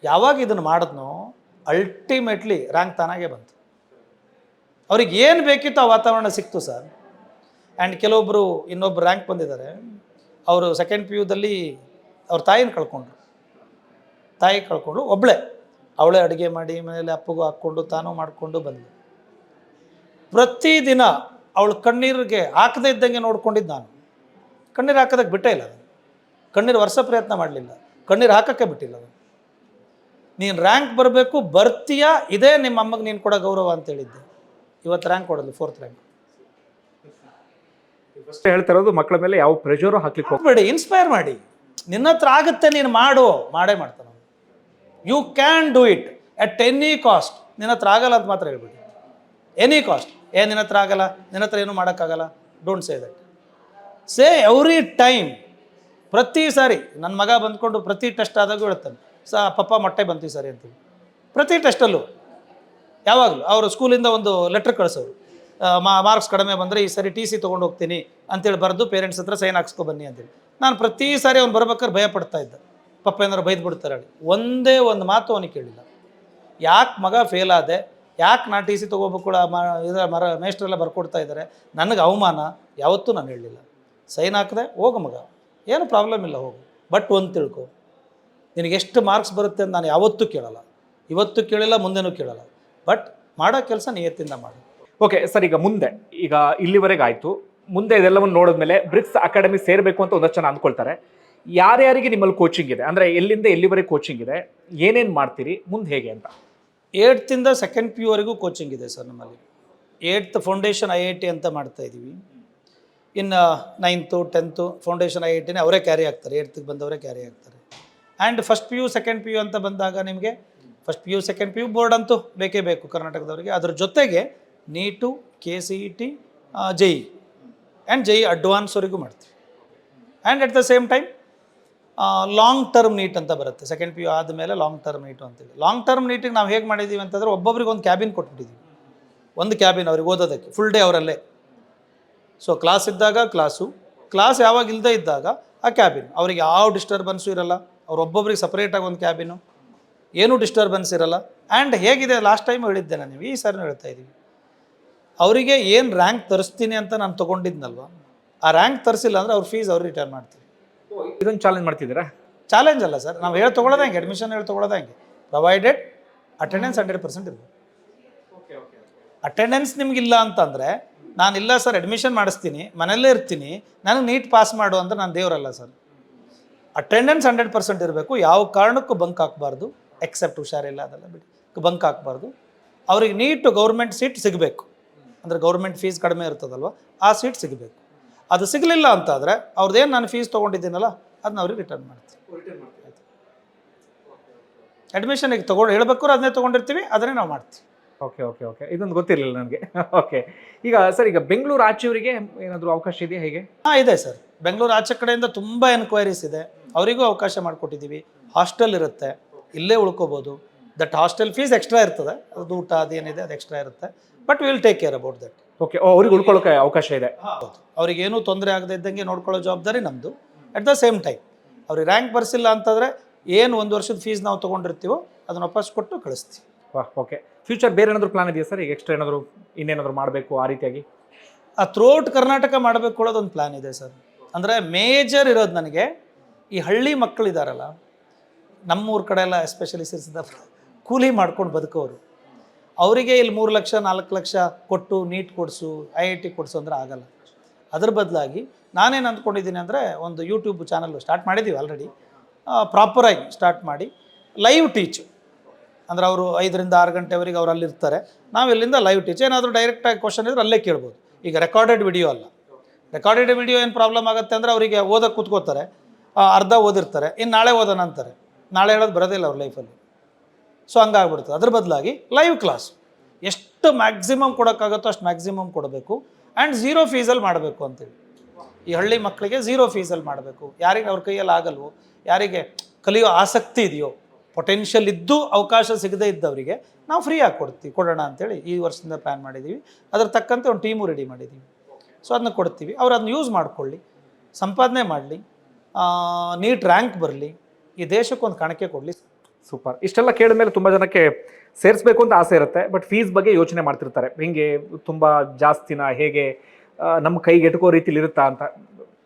ಯಾವಾಗ ಇದನ್ನು ಮಾಡಿದ್ನೋ ಅಲ್ಟಿಮೇಟ್ಲಿ ರ್ಯಾಂಕ್ ತಾನಾಗೆ ಬಂತು. ಅವ್ರಿಗೆ ಏನು ಬೇಕಿತ್ತು ಆ ವಾತಾವರಣ ಸಿಕ್ತು ಸರ್. ಆ್ಯಂಡ್ ಕೆಲವೊಬ್ಬರು ಇನ್ನೊಬ್ಬರು ರ್ಯಾಂಕ್ ಬಂದಿದ್ದಾರೆ, ಅವರು ಸೆಕೆಂಡ್ ಪಿ ಯುದಲ್ಲಿ ಅವ್ರ ತಾಯಿನ ಕಳ್ಕೊಂಡ್ರು. ತಾಯಿ ಕಳ್ಕೊಂಡು ಒಬ್ಬಳೇ, ಅವಳೇ ಅಡುಗೆ ಮಾಡಿ ಮನೇಲಿ ಅಪ್ಪಗೂ ಹಾಕ್ಕೊಂಡು ತಾನೂ ಮಾಡಿಕೊಂಡು ಬಂದು ಪ್ರತಿದಿನ ಅವಳು ಕಣ್ಣೀರಿಗೆ ಹಾಕದೇ ಇದ್ದಂಗೆ ನೋಡ್ಕೊಂಡಿದ್ದು ನಾನು. ಕಣ್ಣೀರು ಹಾಕೋದಕ್ಕೆ ಬಿಟ್ಟೇ ಇಲ್ಲ ಅದು, ಕಣ್ಣೀರು ವರ್ಷ ಪ್ರಯತ್ನ ಮಾಡಲಿಲ್ಲ, ಕಣ್ಣೀರು ಹಾಕೋಕ್ಕೆ ಬಿಟ್ಟಿಲ್ಲ ಅದು. ನೀನು ರ್ಯಾಂಕ್ ಬರಬೇಕು, ಬರ್ತೀಯಾ, ಇದೇ ನಿಮ್ಮ ಅಮ್ಮಗೆ ನೀನು ಕೊಡೋ ಗೌರವ ಅಂತ ಹೇಳಿದ್ದೆ. ಇವತ್ತು ರ್ಯಾಂಕ್ ಕೊಡೋದು 4th ರ್ಯಾಂಕ್. ಹೇಳ್ತಾ ಇರೋದು ಮಕ್ಕಳ ಮೇಲೆ ಯಾವ ಪ್ರೆಷರು ಹಾಕ್ಲಿಕ್ಕೆ ಹೋಗ್ಬೇಡಿ, ಇನ್ಸ್ಪೈರ್ ಮಾಡಿ. ನಿನ್ನ ಹತ್ರ ಆಗುತ್ತೆ, ನೀನು ಮಾಡು, ಮಾಡೇ ಮಾಡ್ತಾನೆ. You can do it at any cost. ನಿನ್ನ ಹತ್ರ ಆಗಲ್ಲ ಅಂತ ಮಾತ್ರ ಹೇಳ್ಬೇಡಿ, ಎನಿ ಕಾಸ್ಟ್. ನಿನ್ನ ಹತ್ರ ಆಗಲ್ಲ, ನಿನ್ನ ಹತ್ರ ಏನೂ ಮಾಡೋಕ್ಕಾಗಲ್ಲ, don't say that. Say every time. ಪ್ರತಿ ಸಾರಿ ನನ್ನ ಮಗ ಬಂದ್ಕೊಂಡು ಪ್ರತಿ ಟೆಸ್ಟ್ ಆದಾಗೂ ಹೇಳ್ತಾನೆ, ಪಪ್ಪ ಮೊಟ್ಟೆ ಬಂತೀವಿ ಸರಿ ಅಂತೀವಿ. ಪ್ರತಿ ಟೆಸ್ಟಲ್ಲೂ ಯಾವಾಗಲೂ ಅವರು ಸ್ಕೂಲಿಂದ ಒಂದು ಲೆಟ್ರ್ ಕಳಿಸೋರು, ಮಾರ್ಕ್ಸ್ ಕಡಿಮೆ ಬಂದರೆ ಈ ಸರಿ TC ತೊಗೊಂಡು ಹೋಗ್ತೀನಿ ಅಂತೇಳಿ ಬರೆದು ಪೇರೆಂಟ್ಸ್ ಹತ್ರ ಸೈನ್ ಹಾಕ್ಸ್ಕೊ ಬನ್ನಿ ಅಂತೇಳಿ. ನಾನು ಪ್ರತಿ ಸಾರಿ ಅವ್ನು ಬರ್ಬೇಕಾದ್ರೆ ಭಯ ಪಡ್ತಾ ಇದ್ದೆ, ಪಪ್ಪ ಏನಾರು ಬೈದು ಬಿಡ್ತಾರೆ ಹೇಳಿ. ಒಂದೇ ಒಂದು ಮಾತು ಅವನಿಗೆ ಕೇಳಿಲ್ಲ. ಯಾಕೆ ಮಗ ಫೇಲ್ ಆದೆ, ಯಾಕೆ ನಾನು TC ತೊಗೋಬೇಕು, ಮೇಸ್ಟ್ರೆಲ್ಲ ಬರ್ಕೊಡ್ತಾ ಇದ್ದಾರೆ, ನನಗೆ ಅವಮಾನ ಯಾವತ್ತೂ ನಾನು ಹೇಳಲಿಲ್ಲ. ಸೈನ್ ಹಾಕಿದೆ, ಹೋಗು ಮಗ, ಏನು ಪ್ರಾಬ್ಲಮ್ ಇಲ್ಲ, ಹೋಗು. ಬಟ್ ಒಂದು ತಿಳ್ಕೊ, ನಿನಗೆ ಎಷ್ಟು ಮಾರ್ಕ್ಸ್ ಬರುತ್ತೆ ಅಂತ ನಾನು ಯಾವತ್ತೂ ಕೇಳಲ್ಲ, ಇವತ್ತು ಕೇಳಿಲ್ಲ, ಮುಂದೆನೂ ಕೇಳಲ್ಲ. ಬಟ್ ಮಾಡೋ ಕೆಲಸ ನಿಯತ್ತಿಂದ ಮಾಡು. ಓಕೆ ಸರ್, ಈಗ ಇಲ್ಲಿವರೆಗೆ ಆಯಿತು. ಮುಂದೆ ಇದೆಲ್ಲವನ್ನು ನೋಡಿದ್ಮೇಲೆ ಬ್ರಿಕ್ಸ್ ಅಕಾಡೆಮಿ ಸೇರಬೇಕು ಅಂತ ಒಂದಷ್ಟು ಜನ ಅಂದ್ಕೊಳ್ತಾರೆ. ಯಾರ್ಯಾರಿಗೆ ನಿಮ್ಮಲ್ಲಿ ಕೋಚಿಂಗ್ ಇದೆ, ಅಂದರೆ ಎಲ್ಲಿಂದ ಎಲ್ಲಿವರೆಗೆ ಕೋಚಿಂಗ್ ಇದೆ, ಏನೇನು ಮಾಡ್ತೀರಿ, ಮುಂದೆ ಹೇಗೆ ಅಂತ? 8th ಇಂದ 2nd PU ವರೆಗೂ ಕೋಚಿಂಗ್ ಇದೆ ಸರ್ ನಮ್ಮಲ್ಲಿ. 8th ಫೌಂಡೇಶನ್ IIT ಅಂತ ಮಾಡ್ತಾಯಿದ್ದೀವಿ. ಇನ್ನು 9th 10th ಫೌಂಡೇಶನ್ IITನೇ ಅವರೇ ಕ್ಯಾರಿ ಆಗ್ತಾರೆ, 8th ಬಂದವರೇ ಕ್ಯಾರಿ ಆಗ್ತಾರೆ. And 1st PU 2nd PU ಅಂತ ಬಂದಾಗ ನಿಮಗೆ 1st PU 2nd PU board ಅಂತೂ ಬೇಕೇ ಬೇಕು ಕರ್ನಾಟಕದವರಿಗೆ. ಅದ್ರ ಜೊತೆಗೆ NEET, KCET, JEE and JEE ಅಡ್ವಾನ್ಸ್ವರೆಗೂ ಮಾಡ್ತೀವಿ. And at the same time long term NEET ಅಂತ ಬರುತ್ತೆ. 2nd PU ಆದಮೇಲೆ ಲಾಂಗ್ ಟರ್ಮ್ ನೀಟು ಅಂತೇಳಿ. ಲಾಂಗ್ ಟರ್ಮ್ ನೀಟಿಗೆ ನಾವು ಹೇಗೆ ಮಾಡಿದ್ದೀವಿ ಅಂತಂದರೆ, ಒಬ್ಬೊಬ್ರಿಗೆ ಒಂದು ಕ್ಯಾಬಿನ್ ಕೊಟ್ಬಿಟ್ಟಿದ್ದೀವಿ, ಒಂದು ಕ್ಯಾಬಿನ್ ಅವ್ರಿಗೆ ಓದೋದಕ್ಕೆ, ಫುಲ್ ಡೇ ಅವರಲ್ಲೇ. ಸೊ ಕ್ಲಾಸ್ ಇದ್ದಾಗ ಕ್ಲಾಸ್ ಯಾವಾಗ ಇಲ್ಲದೇ ಇದ್ದಾಗ ಆ ಕ್ಯಾಬಿನ್, ಅವ್ರಿಗೆ ಯಾವ ಡಿಸ್ಟರ್ಬೆನ್ಸು ಇರಲ್ಲ. ಒಬ್ಬೊಬ್ರಿಗೆ ಸಪ್ರೇಟಾಗಿ ಒಂದು ಕ್ಯಾಬಿನು, ಏನೂ ಡಿಸ್ಟರ್ಬೆನ್ಸ್ ಇರಲ್ಲ. ಆ್ಯಂಡ್ ಹೇಗಿದೆ, ಲಾಸ್ಟ್ ಟೈಮ್ ಹೇಳಿದ್ದೆ ನಾನು, ಈ ಸಾರಿನೂ ಹೇಳ್ತಾ ಇದ್ದೀವಿ, ಅವರಿಗೆ ಏನು ರ್ಯಾಂಕ್ ತರಿಸ್ತೀನಿ ಅಂತ ನಾನು ತೊಗೊಂಡಿದ್ನಲ್ವ, ಆ ರ್ಯಾಂಕ್ ತರಿಸಿಲ್ಲ ಅಂದರೆ ಅವ್ರ ಫೀಸ್ ಅವ್ರು ರಿಟರ್ನ್ ಮಾಡ್ತೀವಿ. ಇದೊಂದು ಚಾಲೆಂಜ್ ಮಾಡ್ತಿದ್ದೀರಾ? ಚಾಲೆಂಜ್ ಅಲ್ಲ ಸರ್, ನಾವು ಹೇಳಿ ತೊಗೊಳ್ಳೋದು ಹೆಂಗೆ, ಅಡ್ಮಿಷನ್ ಹೇಳಿ ತೊಗೊಳ್ಳೋದು ಹೆಂಗೆ, ಪ್ರೊವೈಡೆಡ್ ಅಟೆಂಡೆನ್ಸ್ 100% ಇರಬೇಕು. ಅಟೆಂಡೆನ್ಸ್ ನಿಮಗಿಲ್ಲ ಅಂತಂದರೆ, ನಾನಿಲ್ಲ ಸರ್ ಅಡ್ಮಿಷನ್ ಮಾಡಿಸ್ತೀನಿ, ಮನೆಯಲ್ಲೇ ಇರ್ತೀನಿ, ನನಗೆ ನೀಟ್ ಪಾಸ್ ಮಾಡು ಅಂದರೆ ನಾನು ದೇವರಲ್ಲ ಸರ್. ಅಟೆಂಡೆನ್ಸ್ 100% ಇರಬೇಕು. ಯಾವ ಕಾರಣಕ್ಕೂ ಬಂಕ್ ಹಾಕಬಾರ್ದು, ಎಕ್ಸೆಪ್ಟ್ ಹುಷಾರಿಲ್ಲ ಅದೆಲ್ಲ ಬಿಡಿ, ಬಂಕ್ ಹಾಕಬಾರ್ದು. ಅವ್ರಿಗೆ ನೀಟು ಗೌರ್ಮೆಂಟ್ ಸೀಟ್ ಸಿಗಬೇಕು, ಅಂದರೆ ಗೌರ್ಮೆಂಟ್ ಫೀಸ್ ಕಡಿಮೆ ಇರ್ತದಲ್ವ, ಆ ಸೀಟ್ ಸಿಗಬೇಕು. ಅದು ಸಿಗಲಿಲ್ಲ ಅಂತಾದರೆ ಅವ್ರದ್ದೇನು ನಾನು ಫೀಸ್ ತೊಗೊಂಡಿದ್ದೀನಲ್ಲ ಅದನ್ನ ಅವ್ರಿಗೆ ರಿಟರ್ನ್ ಮಾಡ್ತೀವಿ. ಅಡ್ಮಿಷನಿಗೆ ಹೇಳ್ಬೇಕು, ಅದನ್ನೇ ತೊಗೊಂಡಿರ್ತೀವಿ, ಅದನ್ನೇ ನಾವು ಮಾಡ್ತೀವಿ. ಓಕೆ ಇದೊಂದು ಗೊತ್ತಿರಲಿಲ್ಲ ನನಗೆ. ಓಕೆ, ಈಗ ಸರ್, ಈಗ ಬೆಂಗಳೂರು ಆಚೆಯವರಿಗೆ ಏನಾದರೂ ಅವಕಾಶ ಇದೆಯಾ, ಹೇಗೆ? ಇದೆ ಸರ್, ಬೆಂಗಳೂರು ಆಚೆ ಕಡೆಯಿಂದ ತುಂಬ ಎನ್ಕ್ವೈರೀಸ್ ಇದೆ, ಅವರಿಗೂ ಅವಕಾಶ ಮಾಡಿಕೊಟ್ಟಿದ್ದೀವಿ. ಹಾಸ್ಟೆಲ್ ಇರುತ್ತೆ, ಇಲ್ಲೇ ಉಳ್ಕೋಬೋದು. ದಟ್ ಹಾಸ್ಟೆಲ್ ಫೀಸ್ ಎಕ್ಸ್ಟ್ರಾ ಇರ್ತದೆ, ಅದು ಊಟ ಅದೇನಿದೆ ಅದು ಎಕ್ಸ್ಟ್ರಾ ಇರುತ್ತೆ. But will take care about that. Okay, ಅವ್ರಿಗೆ ಉಳ್ಕೊಳ್ಳೋಕೆ ಅವಕಾಶ ಇದೆ. ಹೌದು, ಅವ್ರಿಗೇನೂ ತೊಂದರೆ ಆಗದೆ ಇದ್ದಂಗೆ ನೋಡ್ಕೊಳ್ಳೋ ಜವಾಬ್ದಾರಿ ನಮ್ಮದು. ಅಟ್ ದ ಸೇಮ್ ಟೈಮ್ ಅವ್ರಿಗೆ ರ್ಯಾಂಕ್ ಬರ್ಸಿಲ್ಲ ಅಂತಂದರೆ ಏನು 1 ವರ್ಷದ ಫೀಸ್ ನಾವು ತೊಗೊಂಡಿರ್ತೀವೋ ಅದನ್ನು ವಾಪಸ್ ಕೊಟ್ಟು ಕಳಿಸ್ತೀವಿ. ಓಕೆ, ಫ್ಯೂಚರ್ ಬೇರೆ ಏನಾದರೂ ಪ್ಲಾನ್ ಇದೆಯಾ ಸರ್? ಈಗ ಎಕ್ಸ್ಟ್ರಾ ಏನಾದರೂ ಇನ್ನೇನಾದರೂ ಮಾಡಬೇಕು ಆ ರೀತಿಯಾಗಿ? ಥ್ರೂಔಟ್ ಕರ್ನಾಟಕ ಮಾಡಬೇಕು ಅನ್ನೋದೊಂದು ಪ್ಲ್ಯಾನ್ ಇದೆ ಸರ್. ಅಂದರೆ ಮೇಜರ್ ಇರೋದು ನನಗೆ ಈ ಹಳ್ಳಿ ಮಕ್ಕಳಿದಾರಲ್ಲ, ನಮ್ಮೂರ ಕಡೆ ಎಲ್ಲ ಎಸ್ಪೆಷಲಿ ಸಿರ್ಸಿದ ಕೂಲಿ ಮಾಡ್ಕೊಂಡು ಬದುಕೋರು, ಅವರಿಗೆ ಇಲ್ಲಿ 3 ಲಕ್ಷ 4 ಲಕ್ಷ ಕೊಟ್ಟು ನೀಟ್ ಕೊಡಿಸು IIT ಕೊಡಿಸು ಅಂದರೆ ಆಗಲ್ಲ. ಅದ್ರ ಬದಲಾಗಿ ನಾನೇನು ಅಂದ್ಕೊಂಡಿದ್ದೀನಿ ಅಂದರೆ ಒಂದು ಯೂಟ್ಯೂಬ್ ಚಾನಲ್ಲು ಸ್ಟಾರ್ಟ್ ಮಾಡಿದ್ದೀವಿ ಆಲ್ರೆಡಿ. ಪ್ರಾಪರಾಗಿ ಸ್ಟಾರ್ಟ್ ಮಾಡಿ ಲೈವ್ ಟೀಚ್ ಅಂದರೆ ಅವರು 5ರಿಂದ 6 ಗಂಟೆವರೆಗೆ ಅವ್ರು ಅಲ್ಲಿರ್ತಾರೆ. ನಾವು ಇಲ್ಲಿಂದ ಲೈವ್ ಟೀಚ್, ಏನಾದರೂ ಡೈರೆಕ್ಟಾಗಿ ಕ್ವಶನ್ ಇದ್ರೆ ಅಲ್ಲೇ ಕೇಳ್ಬೋದು. ಈಗ ರೆಕಾರ್ಡೆಡ್ ವಿಡಿಯೋ ಅಲ್ಲ. ರೆಕಾರ್ಡೆಡ್ ವಿಡಿಯೋ ಏನು ಪ್ರಾಬ್ಲಮ್ ಆಗುತ್ತೆ ಅಂದರೆ ಅವರಿಗೆ ಓದೋಕ್ಕೆ ಕೂತ್ಕೋತಾರೆ, ಅರ್ಧ ಓದಿರ್ತಾರೆ, ಇನ್ನು ನಾಳೆ ಓದೋಣ ಅಂತಾರೆ, ನಾಳೆ ಹೇಳೋದು ಬರೋದಿಲ್ಲ ಅವ್ರ ಲೈಫಲ್ಲಿ. ಸೊ ಹಂಗಾಗ್ಬಿಡ್ತದೆ. ಅದ್ರ ಬದಲಾಗಿ ಲೈವ್ ಕ್ಲಾಸ್ ಎಷ್ಟು ಮ್ಯಾಕ್ಸಿಮಮ್ ಕೊಡೋಕ್ಕಾಗುತ್ತೋ ಅಷ್ಟು ಮ್ಯಾಕ್ಸಿಮಮ್ ಕೊಡಬೇಕು ಆ್ಯಂಡ್ 0 ಫೀಸಲ್ಲಿ ಮಾಡಬೇಕು ಅಂತೇಳಿ. ಈ ಹಳ್ಳಿ ಮಕ್ಕಳಿಗೆ 0 ಫೀಸಲ್ಲಿ ಮಾಡಬೇಕು. ಯಾರಿಗೆ ಅವ್ರ ಕೈಯಲ್ಲಿ ಆಗಲ್ವೋ, ಯಾರಿಗೆ ಕಲಿಯೋ ಆಸಕ್ತಿ ಇದೆಯೋ, ಪೊಟೆನ್ಷಿಯಲ್ ಇದ್ದು ಅವಕಾಶ ಸಿಗದೇ ಇದ್ದವರಿಗೆ ನಾವು ಫ್ರೀಯಾಗಿ ಕೊಡೋಣ ಅಂತೇಳಿ ಈ ವರ್ಷದಿಂದ ಪ್ಲ್ಯಾನ್ ಮಾಡಿದ್ದೀವಿ. ಅದ್ರ ತಕ್ಕಂತೆ ಒಂದು ಟೀಮು ರೆಡಿ ಮಾಡಿದ್ದೀವಿ. ಸೊ ಅದನ್ನ ಕೊಡ್ತೀವಿ, ಅವ್ರು ಅದನ್ನ ಯೂಸ್ ಮಾಡ್ಕೊಳ್ಳಿ, ಸಂಪಾದನೆ ಮಾಡಲಿ, ನೀಟ್ ರ್ಯಾಂಕ್ ಬರಲಿ, ಈ ದೇಶಕ್ಕೊಂದು ಕಾಣಿಕೆ ಕೊಡಲಿ. ಸೂಪರ್. ಇಷ್ಟೆಲ್ಲ ಕೇಳಿದ ಮೇಲೆ ತುಂಬ ಜನಕ್ಕೆ ಸೇರಿಸ್ಬೇಕು ಅಂತ ಆಸೆ ಇರುತ್ತೆ, ಬಟ್ ಫೀಸ್ ಬಗ್ಗೆ ಯೋಚನೆ ಮಾಡ್ತಿರ್ತಾರೆ. ಹಿಂಗೆ ತುಂಬ ಜಾಸ್ತಿನ, ಹೇಗೆ ನಮ್ಮ ಕೈಗೆ ಎಟ್ಕೋ ರೀತಿಲಿ ಇರುತ್ತಾ ಅಂತ.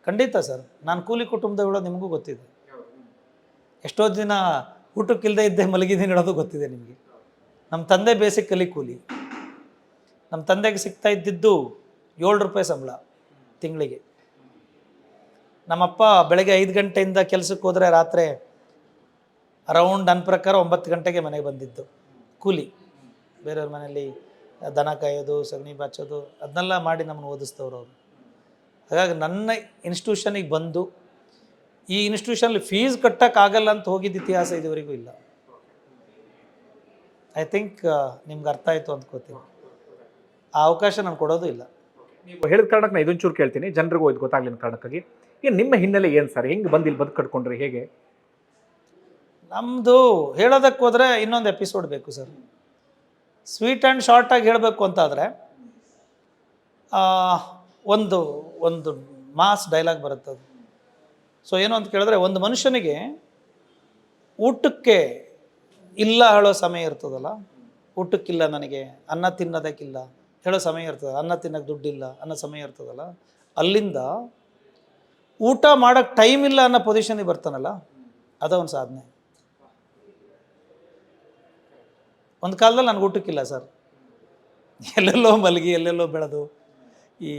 ಖಂಡಿತ ಸರ್, ನಾನು ಕೂಲಿ ಕುಟುಂಬದ ಹೇಳೋದು ನಿಮಗೂ ಗೊತ್ತಿದೆ. ಎಷ್ಟೋ ದಿನ ಊಟಕ್ಕಿಲ್ಲದೆ ಇದ್ದೆ ಮಲಗಿದ್ದೀನಿ ಹೇಳೋದು ಗೊತ್ತಿದೆ ನಿಮಗೆ. ನಮ್ಮ ತಂದೆ ಬೇಸಿಕಲಿ ಕೂಲಿ. ನಮ್ಮ ತಂದೆಗೆ ಸಿಗ್ತಾ ಇದ್ದಿದ್ದು 7 ರೂಪಾಯಿ ಸಂಬಳ ತಿಂಗಳಿಗೆ. ನಮ್ಮಪ್ಪ ಬೆಳಗ್ಗೆ 5 ಗಂಟೆಯಿಂದ ಕೆಲಸಕ್ಕೆ ಹೋದರೆ ರಾತ್ರಿ ಅರೌಂಡ್ ನನ್ನ ಪ್ರಕಾರ 9 ಗಂಟೆಗೆ ಮನೆಗೆ ಬಂದಿದ್ದು. ಕೂಲಿ, ಬೇರೆಯವ್ರ ಮನೆಯಲ್ಲಿ ದನ ಕಾಯೋದು, ಸಗಣಿ ಬಾಚೋದು, ಅದನ್ನೆಲ್ಲ ಮಾಡಿ ನಮ್ಮನ್ನು ಓದಿಸ್ತವ್ರು ಅವರು. ಹಾಗಾಗಿ ನನ್ನ ಇನ್ಸ್ಟಿಟ್ಯೂಷನಿಗೆ ಬಂದು ಈ ಇನ್ಸ್ಟಿಟ್ಯೂಷನಲ್ಲಿ ಫೀಸ್ ಕಟ್ಟೋಕ್ಕಾಗಲ್ಲ ಅಂತ ಹೋಗಿದ್ದ ಇತಿಹಾಸ ಇದುವರೆಗೂ ಇಲ್ಲ. ಐ ಥಿಂಕ್ ನಿಮ್ಗೆ ಅರ್ಥ ಆಯಿತು ಅಂದ್ಕೋತೀನಿ. ಆ ಅವಕಾಶ ನಾನು ಕೊಡೋದು ಇಲ್ಲ. ನೀವು ಹೇಳಿದ ಕಾರಣಕ್ಕೆ ನಾನು ಇದೊಂಚೂರು ಕೇಳ್ತೀನಿ, ಜನರಿಗೂ ಇದು ಗೊತ್ತಾಗ್ಲಿನ ಕಾರಣಕ್ಕಾಗಿ. ಏನು ನಿಮ್ಮ ಹಿನ್ನೆಲೆ ಏನು ಸರ್? ಹೆಂಗೆ ಬಂದು ಇಲ್ಲಿ ಬದುಕು ಕಟ್ಕೊಂಡ್ರಿ, ಹೇಗೆ? ನಮ್ಮದು ಹೇಳೋದಕ್ಕೆ ಹೋದರೆ ಇನ್ನೊಂದು ಎಪಿಸೋಡ್ ಬೇಕು ಸರ್. ಸ್ವೀಟ್ ಆ್ಯಂಡ್ ಶಾರ್ಟಾಗಿ ಹೇಳಬೇಕು ಅಂತಾದರೆ ಒಂದು ಒಂದು ಮಾಸ್ ಡೈಲಾಗ್ ಬರುತ್ತದು. ಸೊ ಏನು ಅಂತ ಕೇಳಿದ್ರೆ, ಒಂದು ಮನುಷ್ಯನಿಗೆ ಊಟಕ್ಕೆ ಇಲ್ಲ ಹೇಳೋ ಸಮಯ ಇರ್ತದಲ್ಲ, ಊಟಕ್ಕಿಲ್ಲ ನನಗೆ, ಅನ್ನ ತಿನ್ನೋದಕ್ಕಿಲ್ಲ ಹೇಳೋ ಸಮಯ ಇರ್ತದೆ, ಅನ್ನ ತಿನ್ನೋಕ್ಕೆ ದುಡ್ಡಿಲ್ಲ ಅನ್ನೋ ಸಮಯ ಇರ್ತದಲ್ಲ, ಅಲ್ಲಿಂದ ಊಟ ಮಾಡೋಕ್ಕೆ ಟೈಮ್ ಇಲ್ಲ ಅನ್ನೋ ಪೊಸಿಷನಿಗೆ ಬರ್ತಾನಲ್ಲ, ಅದ ಒಂದು ಸಾಧನೆ. ಒಂದು ಕಾಲದಲ್ಲಿ ನನಗೆ ಊಟಕ್ಕಿಲ್ಲ ಸರ್, ಎಲ್ಲೆಲ್ಲೋ ಮಲಗಿ ಎಲ್ಲೆಲ್ಲೋ ಬೆಳೆದು ಈ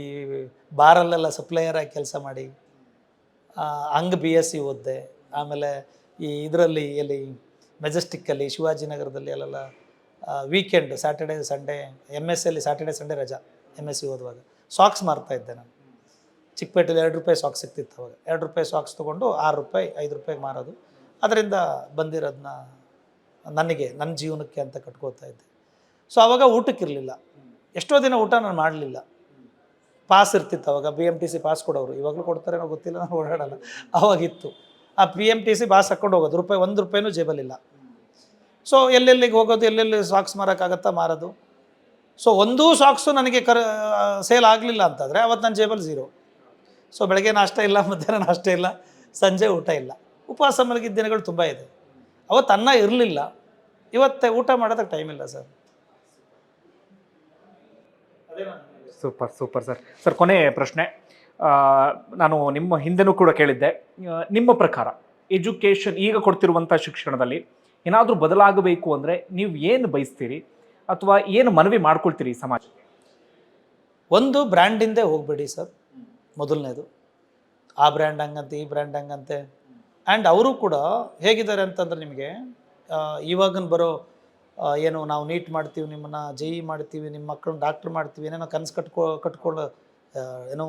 ಬಾರಲ್ಲೆಲ್ಲ ಸಪ್ಲೈಯರಾಗಿ ಕೆಲಸ ಮಾಡಿ ಹಂಗೆ BSc ಓದಿದೆ. ಆಮೇಲೆ ಈ ಇದರಲ್ಲಿ ಎಲ್ಲಿ ಮೆಜೆಸ್ಟಿಕ್ಕಲ್ಲಿ, ಶಿವಾಜಿನಗರದಲ್ಲಿ ಅಲ್ಲೆಲ್ಲ weekend Saturday Sunday MSc Saturday Sunday ರಜಾ. MSc ಓದುವಾಗ ಸಾಕ್ಸ್ ಮಾರ್ತಾಯಿದ್ದೆ ನಾನು. ಚಿಕ್ಕಪೇಟೆಯಲ್ಲಿ 2 ರೂಪಾಯಿ ಸಾಕ್ಸ್ ಸಿಗ್ತಿತ್ತು ಅವಾಗ. 2 ರೂಪಾಯಿ ಸಾಕ್ಸ್ ತೊಗೊಂಡು 6 ರೂಪಾಯಿ 5 ರೂಪಾಯಿಗೆ ಮಾರೋದು. ಅದರಿಂದ ಬಂದಿರೋದನ್ನ ನನಗೆ ನನ್ನ ಜೀವನಕ್ಕೆ ಅಂತ ಕಟ್ಕೋತಾ ಇದ್ದೆ. ಸೊ ಆವಾಗ ಊಟಕ್ಕಿರಲಿಲ್ಲ, ಎಷ್ಟೋ ದಿನ ಊಟ ನಾನು ಮಾಡಲಿಲ್ಲ. ಪಾಸ್ ಇರ್ತಿತ್ತು ಅವಾಗ, BMTC ಪಾಸ್ ಕೊಡೋರು, ಇವಾಗಲೂ ಕೊಡ್ತಾರೇನೋ ಗೊತ್ತಿಲ್ಲ, ನಾನು ಓಡಾಡಲ್ಲ. ಅವಾಗಿತ್ತು ಆ BMTC ಪಾಸ್ ಹಾಕ್ಕೊಂಡು ಹೋಗೋದು,1 ರೂಪಾಯಿನೂ ಜೇಬಲ್ಲಿಲ್ಲ. ಸೊ ಎಲ್ಲೆಲ್ಲಿಗೆ ಹೋಗೋದು, ಎಲ್ಲೆಲ್ಲಿ ಸಾಕ್ಸ್ ಮಾರೋಕ್ಕಾಗತ್ತಾ ಮಾರೋದು. ಸೊ ಒಂದೂ ಸಾಕ್ಸು ನನಗೆ ಸೇಲ್ ಆಗಲಿಲ್ಲ ಅಂತಂದರೆ ಅವತ್ತು ನನ್ನ ಜೇಬಲ್ಲಿ 0. ಸೊ ಬೆಳಗ್ಗೆ ನಾಷ್ಟ ಇಲ್ಲ, ಮಧ್ಯಾಹ್ನ ನಾಷ್ಟ ಇಲ್ಲ, ಸಂಜೆ ಊಟ ಇಲ್ಲ. ಉಪವಾಸ ಮಲಗಿದ್ದ ದಿನಗಳು ತುಂಬ ಇದೆ. ಅವತ್ತು ಅನ್ನ ಇರಲಿಲ್ಲ, ಇವತ್ತು ಊಟ ಮಾಡೋದಕ್ಕೆ ಟೈಮ್ ಇಲ್ಲ sir. Super super sir. Sir, ಕೊನೆ ಪ್ರಶ್ನೆ. ನಾನು ನಿಮ್ಮ ಹಿಂದೆನೂ ಕೂಡ ಕೇಳಿದ್ದೆ, ನಿಮ್ಮ ಪ್ರಕಾರ ಎಜುಕೇಷನ್ ಈಗ ಕೊಡ್ತಿರುವಂಥ ಶಿಕ್ಷಣದಲ್ಲಿ ಏನಾದರೂ ಬದಲಾಗಬೇಕು ಅಂದರೆ ನೀವು ಏನು ಬಯಸ್ತೀರಿ ಅಥವಾ ಏನು ಮನವಿ ಮಾಡ್ಕೊಳ್ತೀರಿ ಈ ಸಮಾಜಕ್ಕೆ? ಒಂದು, ಬ್ರ್ಯಾಂಡಿಂದೇ ಹೋಗಬೇಡಿ ಸರ್, ಮೊದಲನೇದು. ಆ ಬ್ರ್ಯಾಂಡ್ ಹಂಗಂತೆ, ಈ ಬ್ರ್ಯಾಂಡ್ ಹಂಗಂತೆ. ಆ್ಯಂಡ್ ಅವರು ಕೂಡ ಹೇಗಿದ್ದಾರೆ ಅಂತಂದ್ರೆ, ನಿಮಗೆ ಇವಾಗಿನ ಬರೋ ಏನು ನಾವು ನೀಟ್ ಮಾಡ್ತೀವಿ, ನಿಮ್ಮನ್ನು JEE ಮಾಡ್ತೀವಿ, ನಿಮ್ಮ ಮಕ್ಕಳನ್ನ ಡಾಕ್ಟ್ರ್ ಮಾಡ್ತೀವಿ, ಏನೇನೋ ಕನಸು ಕಟ್ಕೊಳ್ಳೋ ಏನೋ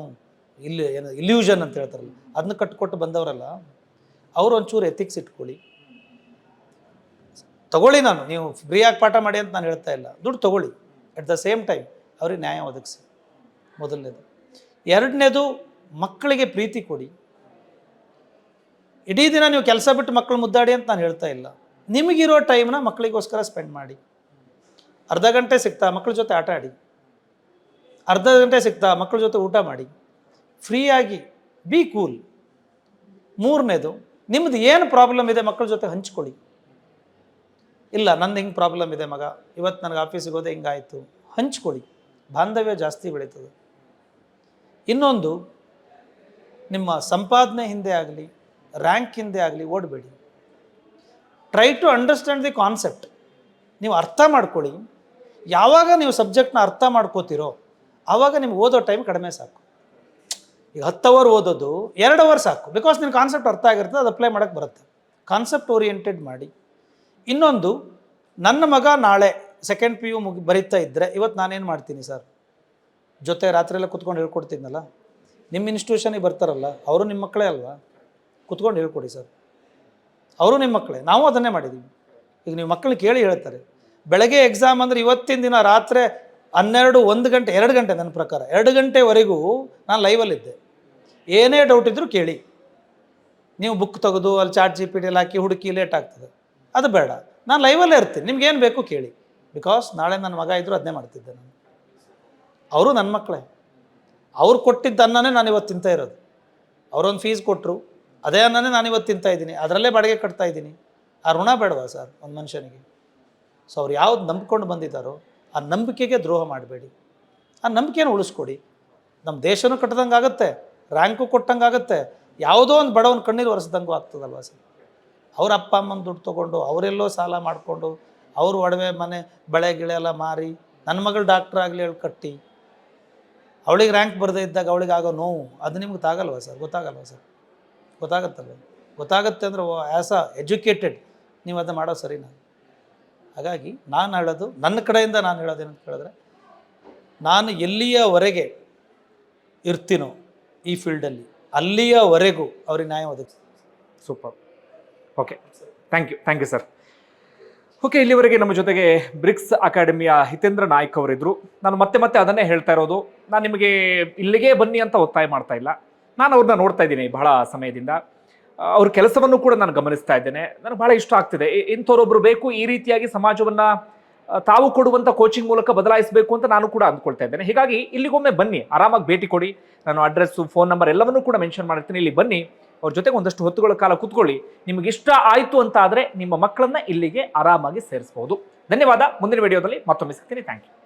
ಏನು ಇಲ್ಯೂಷನ್ ಅಂತ ಹೇಳ್ತಾರಲ್ಲ, ಅದನ್ನ ಕಟ್ಕೊಟ್ಟು ಬಂದವರಲ್ಲ, ಅವರು ಒಂಚೂರು ಎಥಿಕ್ಸ್ ಇಟ್ಕೊಳ್ಳಿ. ತಗೊಳ್ಳಿ, ನೀವು ಫ್ರೀಯಾಗಿ ಪಾಠ ಮಾಡಿ ಅಂತ ನಾನು ಹೇಳ್ತಾ ಇಲ್ಲ, ದುಡ್ಡು ತೊಗೊಳ್ಳಿ. ಅಟ್ ದ ಸೇಮ್ ಟೈಮ್ ಅವ್ರಿಗೆ ನ್ಯಾಯ ಒದಗಿಸಿ, ಮೊದಲನೇದು. ಎರಡನೇದು, ಮಕ್ಕಳಿಗೆ ಪ್ರೀತಿ ಕೊಡಿ. ಇಡೀ ದಿನ ನೀವು ಕೆಲಸ ಬಿಟ್ಟು ಮಕ್ಕಳು ಮುದ್ದಾಡಿ ಅಂತ ನಾನು ಹೇಳ್ತಾ ಇಲ್ಲ. ನಿಮಗಿರೋ ಟೈಮ್ನ ಮಕ್ಕಳಿಗೋಸ್ಕರ ಸ್ಪೆಂಡ್ ಮಾಡಿ. ಅರ್ಧ ಗಂಟೆ ಸಿಗ್ತಾ ಮಕ್ಕಳ ಜೊತೆ ಆಟ ಆಡಿ, ಅರ್ಧ ಗಂಟೆ ಸಿಗ್ತಾ ಮಕ್ಕಳ ಜೊತೆ ಊಟ ಮಾಡಿ, ಫ್ರೀಯಾಗಿ ಬಿ ಕೂಲ್. ಮೂರನೇದು, ನಿಮ್ಮದು ಏನು ಪ್ರಾಬ್ಲಮ್ ಇದೆ ಮಕ್ಕಳ ಜೊತೆ ಹಂಚ್ಕೊಳ್ಳಿ. ಇಲ್ಲ, ನಂದು ಹಿಂಗೆ ಪ್ರಾಬ್ಲಮ್ ಇದೆ ಮಗ, ಇವತ್ತು ನನಗೆ ಆಫೀಸಿಗೆ ಹೋದೆ ಹಿಂಗಾಯಿತು, ಹಂಚ್ಕೊಳ್ಳಿ. ಬಾಂಧವ್ಯ ಜಾಸ್ತಿ ಬೆಳೀತದೆ. ಇನ್ನೊಂದು, ನಿಮ್ಮ ಸಂಪಾದನೆ ಹಿಂದೆ ಆಗಲಿ, ರ್ಯಾಂಕ್ ಹಿಂದೆ ಆಗಲಿ ಓಡಬೇಡಿ. Try to understand the concept. ನೀವು ಅರ್ಥ ಮಾಡ್ಕೊಳ್ಳಿ, ಯಾವಾಗ ನೀವು ಸಬ್ಜೆಕ್ಟ್ನ ಅರ್ಥ ಮಾಡ್ಕೋತೀರೋ ಆವಾಗ ನಿಮ್ಗೆ ಓದೋ ಟೈಮ್ ಕಡಿಮೆ ಸಾಕು. ಈಗ 10 ಅವರ್ ಓದೋದು 2 ಅವರ್ ಸಾಕು, ಬಿಕಾಸ್ ನಿನ್ನ ಕಾನ್ಸೆಪ್ಟ್ ಅರ್ಥ ಆಗಿರ್ತದೆ, ಅದು ಅಪ್ಲೈ ಮಾಡೋಕ್ಕೆ ಬರುತ್ತೆ. ಕಾನ್ಸೆಪ್ಟ್ ಓರಿಯೆಂಟೆಡ್ ಮಾಡಿ. ಇನ್ನೊಂದು, ನನ್ನ ಮಗ ನಾಳೆ ಸೆಕೆಂಡ್ PU ಬರೀತಾ ಇದ್ದರೆ ಇವತ್ತು ನಾನೇನು ಮಾಡ್ತೀನಿ ಸರ್, ಜೊತೆ ರಾತ್ರಿಯೆಲ್ಲ ಕುತ್ಕೊಂಡು ಹೇಳ್ಕೊಡ್ತೀನಲ್ಲ, ನಿಮ್ಮ ಇನ್ಸ್ಟಿಟ್ಯೂಷನಿಗೆ ಬರ್ತಾರಲ್ಲ ಅವರು ನಿಮ್ಮ ಮಕ್ಕಳೇ ಅಲ್ವಾ, ಕುತ್ಕೊಂಡು ಹೇಳ್ಕೊಡಿ ಸರ್, ಅವರು ನಿಮ್ಮ ಮಕ್ಕಳೇ. ನಾವು ಅದನ್ನೇ ಮಾಡಿದ್ದೀವಿ. ಈಗ ನೀವು ಮಕ್ಕಳನ್ನ ಕೇಳಿ ಹೇಳ್ತಾರೆ, ಬೆಳಗ್ಗೆ ಎಕ್ಸಾಮ್ ಅಂದರೆ ಇವತ್ತಿನ ದಿನ ರಾತ್ರಿ 12, 1 ಗಂಟೆ 2 ಗಂಟೆ ನನ್ನ ಪ್ರಕಾರ 2 ಗಂಟೆವರೆಗೂ ನಾನು ಲೈವಲ್ಲಿದ್ದೆ. ಏನೇ ಡೌಟ್ ಇದ್ದರೂ ಕೇಳಿ. ನೀವು ಬುಕ್ ತೆಗೆದು ಅಲ್ಲಿ ChatGPT ಹಾಕಿ ಹುಡುಕಿ ಲೇಟ್ ಆಗ್ತದೆ, ಅದು ಬೇಡ. ನಾನು ಲೈವಲ್ಲೇ ಇರ್ತೀನಿ, ನಿಮ್ಗೇನು ಬೇಕು ಕೇಳಿ. ಬಿಕಾಸ್ ನಾಳೆ ನನ್ನ ಮಗ ಇದ್ದರೂ ಅದನ್ನೇ ಮಾಡ್ತಿದ್ದೆ ನಾನು. ಅವರು ನನ್ನ ಮಕ್ಕಳೇ, ಅವ್ರು ಕೊಟ್ಟಿದ್ದ ಅನ್ನನೇ ನಾನು ಇವತ್ತು ತಿಂತಾ ಇರೋದು. ಅವರೊಂದು ಫೀಸ್ ಕೊಟ್ಟರು, ಅದೇ ಅನ್ನನೇ ನಾನು ಇವತ್ತು ತಿಂತಾ ಇದ್ದೀನಿ, ಅದರಲ್ಲೇ ಬಾಡಿಗೆ ಕಟ್ತಾ ಇದ್ದೀನಿ. ಆ ಋಣ ಬೇಡವಾ ಸರ್ ಒಂದು ಮನುಷ್ಯನಿಗೆ? ಸೊ ಅವ್ರು ಯಾವ್ದು ನಂಬ್ಕೊಂಡು ಬಂದಿದ್ದಾರೋ ಆ ನಂಬಿಕೆಗೆ ದ್ರೋಹ ಮಾಡಬೇಡಿ, ಆ ನಂಬಿಕೆಯನ್ನು ಉಳಿಸ್ಕೊಡಿ. ನಮ್ಮ ದೇಶನೂ ಕಟ್ಟದಂಗೆ ಆಗುತ್ತೆ, ರ್ಯಾಂಕು ಕೊಟ್ಟಂಗೆ ಆಗುತ್ತೆ, ಯಾವುದೋ ಒಂದು ಬಡವನ ಕಣ್ಣೀರು ಒರೆಸ್ದಂಗೂ ಆಗ್ತದಲ್ವ ಸರ್. ಅವ್ರ ಅಪ್ಪ ಅಮ್ಮನ ದುಡ್ಡು ತೊಗೊಂಡು ಅವರೆಲ್ಲೋ ಸಾಲ ಮಾಡಿಕೊಂಡು ಅವರು ಒಡವೆ ಮನೆ ಬೆಳೆ ಗಿಳೆ ಎಲ್ಲ ಮಾರಿ ನನ್ನ ಮಗಳು ಡಾಕ್ಟ್ರ್ ಆಗಲಿ ಹೇಳಿ ಕಟ್ಟಿ ಅವಳಿಗೆ ರ್ಯಾಂಕ್ ಬರದೇ ಇದ್ದಾಗ ಅವಳಿಗೆ ಆಗೋ ನೋವು ಅದು ನಿಮ್ಗೆ ತಾಗಲ್ವ ಸರ್? ಗೊತ್ತಾಗಲ್ವ ಸರ್? ಗೊತ್ತಾಗತ್ತಲ್ವ? ಗೊತ್ತಾಗುತ್ತೆ ಅಂದರೆ ಆ್ಯಸ್ ಅ ಎಜುಕೇಟೆಡ್ ನೀವು ಅದನ್ನು ಮಾಡೋ ಸರಿನಾ? ಹಾಗಾಗಿ ನಾನು ಹೇಳೋದು, ನನ್ನ ಕಡೆಯಿಂದ ನಾನು ಹೇಳೋದೇನಂತ ಹೇಳಿದ್ರೆ, ನಾನು ಎಲ್ಲಿಯವರೆಗೆ ಇರ್ತೀನೋ ಈ ಫೀಲ್ಡಲ್ಲಿ ಅಲ್ಲಿಯವರೆಗೂ ಅವ್ರಿಗೆ ನ್ಯಾಯ ಒದಗಿಸಿ. Super. Okay, thank you sir. Okay, ಇಲ್ಲಿವರೆಗೆ ನಮ್ಮ ಜೊತೆಗೆ ಬ್ರಿಕ್ಸ್ ಅಕಾಡೆಮಿಯ ಹಿತೇಂದ್ರ ನಾಯ್ಕ್ ಅವರಿದ್ದರು. ನಾನು ಮತ್ತೆ ಅದನ್ನೇ ಹೇಳ್ತಾ ಇರೋದು, ನಾನು ನಿಮಗೆ ಇಲ್ಲಿಗೆ ಬನ್ನಿ ಅಂತ ಒತ್ತಾಯ ಮಾಡ್ತಾ ಇಲ್ಲ. ನಾನು ಅವ್ರನ್ನ ನೋಡ್ತಾ ಇದ್ದೀನಿ ಬಹಳ ಸಮಯದಿಂದ, ಅವ್ರ ಕೆಲಸವನ್ನು ಕೂಡ ನಾನು ಗಮನಿಸ್ತಾ ಇದ್ದೇನೆ. ನನಗೆ ಬಹಳ ಇಷ್ಟ ಆಗ್ತಿದೆ. ಇಂಥವ್ರೊಬ್ಬರು ಬೇಕು, ಈ ರೀತಿಯಾಗಿ ಸಮಾಜವನ್ನು ತಾವು ಕೊಡುವಂಥ ಕೋಚಿಂಗ್ ಮೂಲಕ ಬದಲಾಯಿಸಬೇಕು ಅಂತ ನಾನು ಕೂಡ ಅಂದ್ಕೊಳ್ತಾ ಇದ್ದೇನೆ. ಹೀಗಾಗಿ ಇಲ್ಲಿಗೊಮ್ಮೆ ಬನ್ನಿ, ಆರಾಮಾಗಿ ಭೇಟಿ ಕೊಡಿ. ನಾನು ಅಡ್ರೆಸ್ಸು, ಫೋನ್ ನಂಬರ್ ಎಲ್ಲವನ್ನೂ ಕೂಡ ಮೆನ್ಷನ್ ಮಾಡಿರ್ತೀನಿ. ಇಲ್ಲಿ ಬನ್ನಿ, ಅವ್ರ ಜೊತೆಗೆ ಒಂದಷ್ಟು ಹೊತ್ತುಗಳ ಕಾಲ ಕೂತ್ಕೊಳ್ಳಿ. ನಿಮಗೆ ಇಷ್ಟ ಆಯಿತು ಅಂತ ಆದರೆ ನಿಮ್ಮ ಮಕ್ಕಳನ್ನ ಇಲ್ಲಿಗೆ ಆರಾಮಾಗಿ ಸೇರಿಸಬಹುದು. ಧನ್ಯವಾದ. ಮುಂದಿನ ವಿಡಿಯೋದಲ್ಲಿ ಮತ್ತೊಮ್ಮೆ ಸಿಗ್ತೀನಿ. Thank you.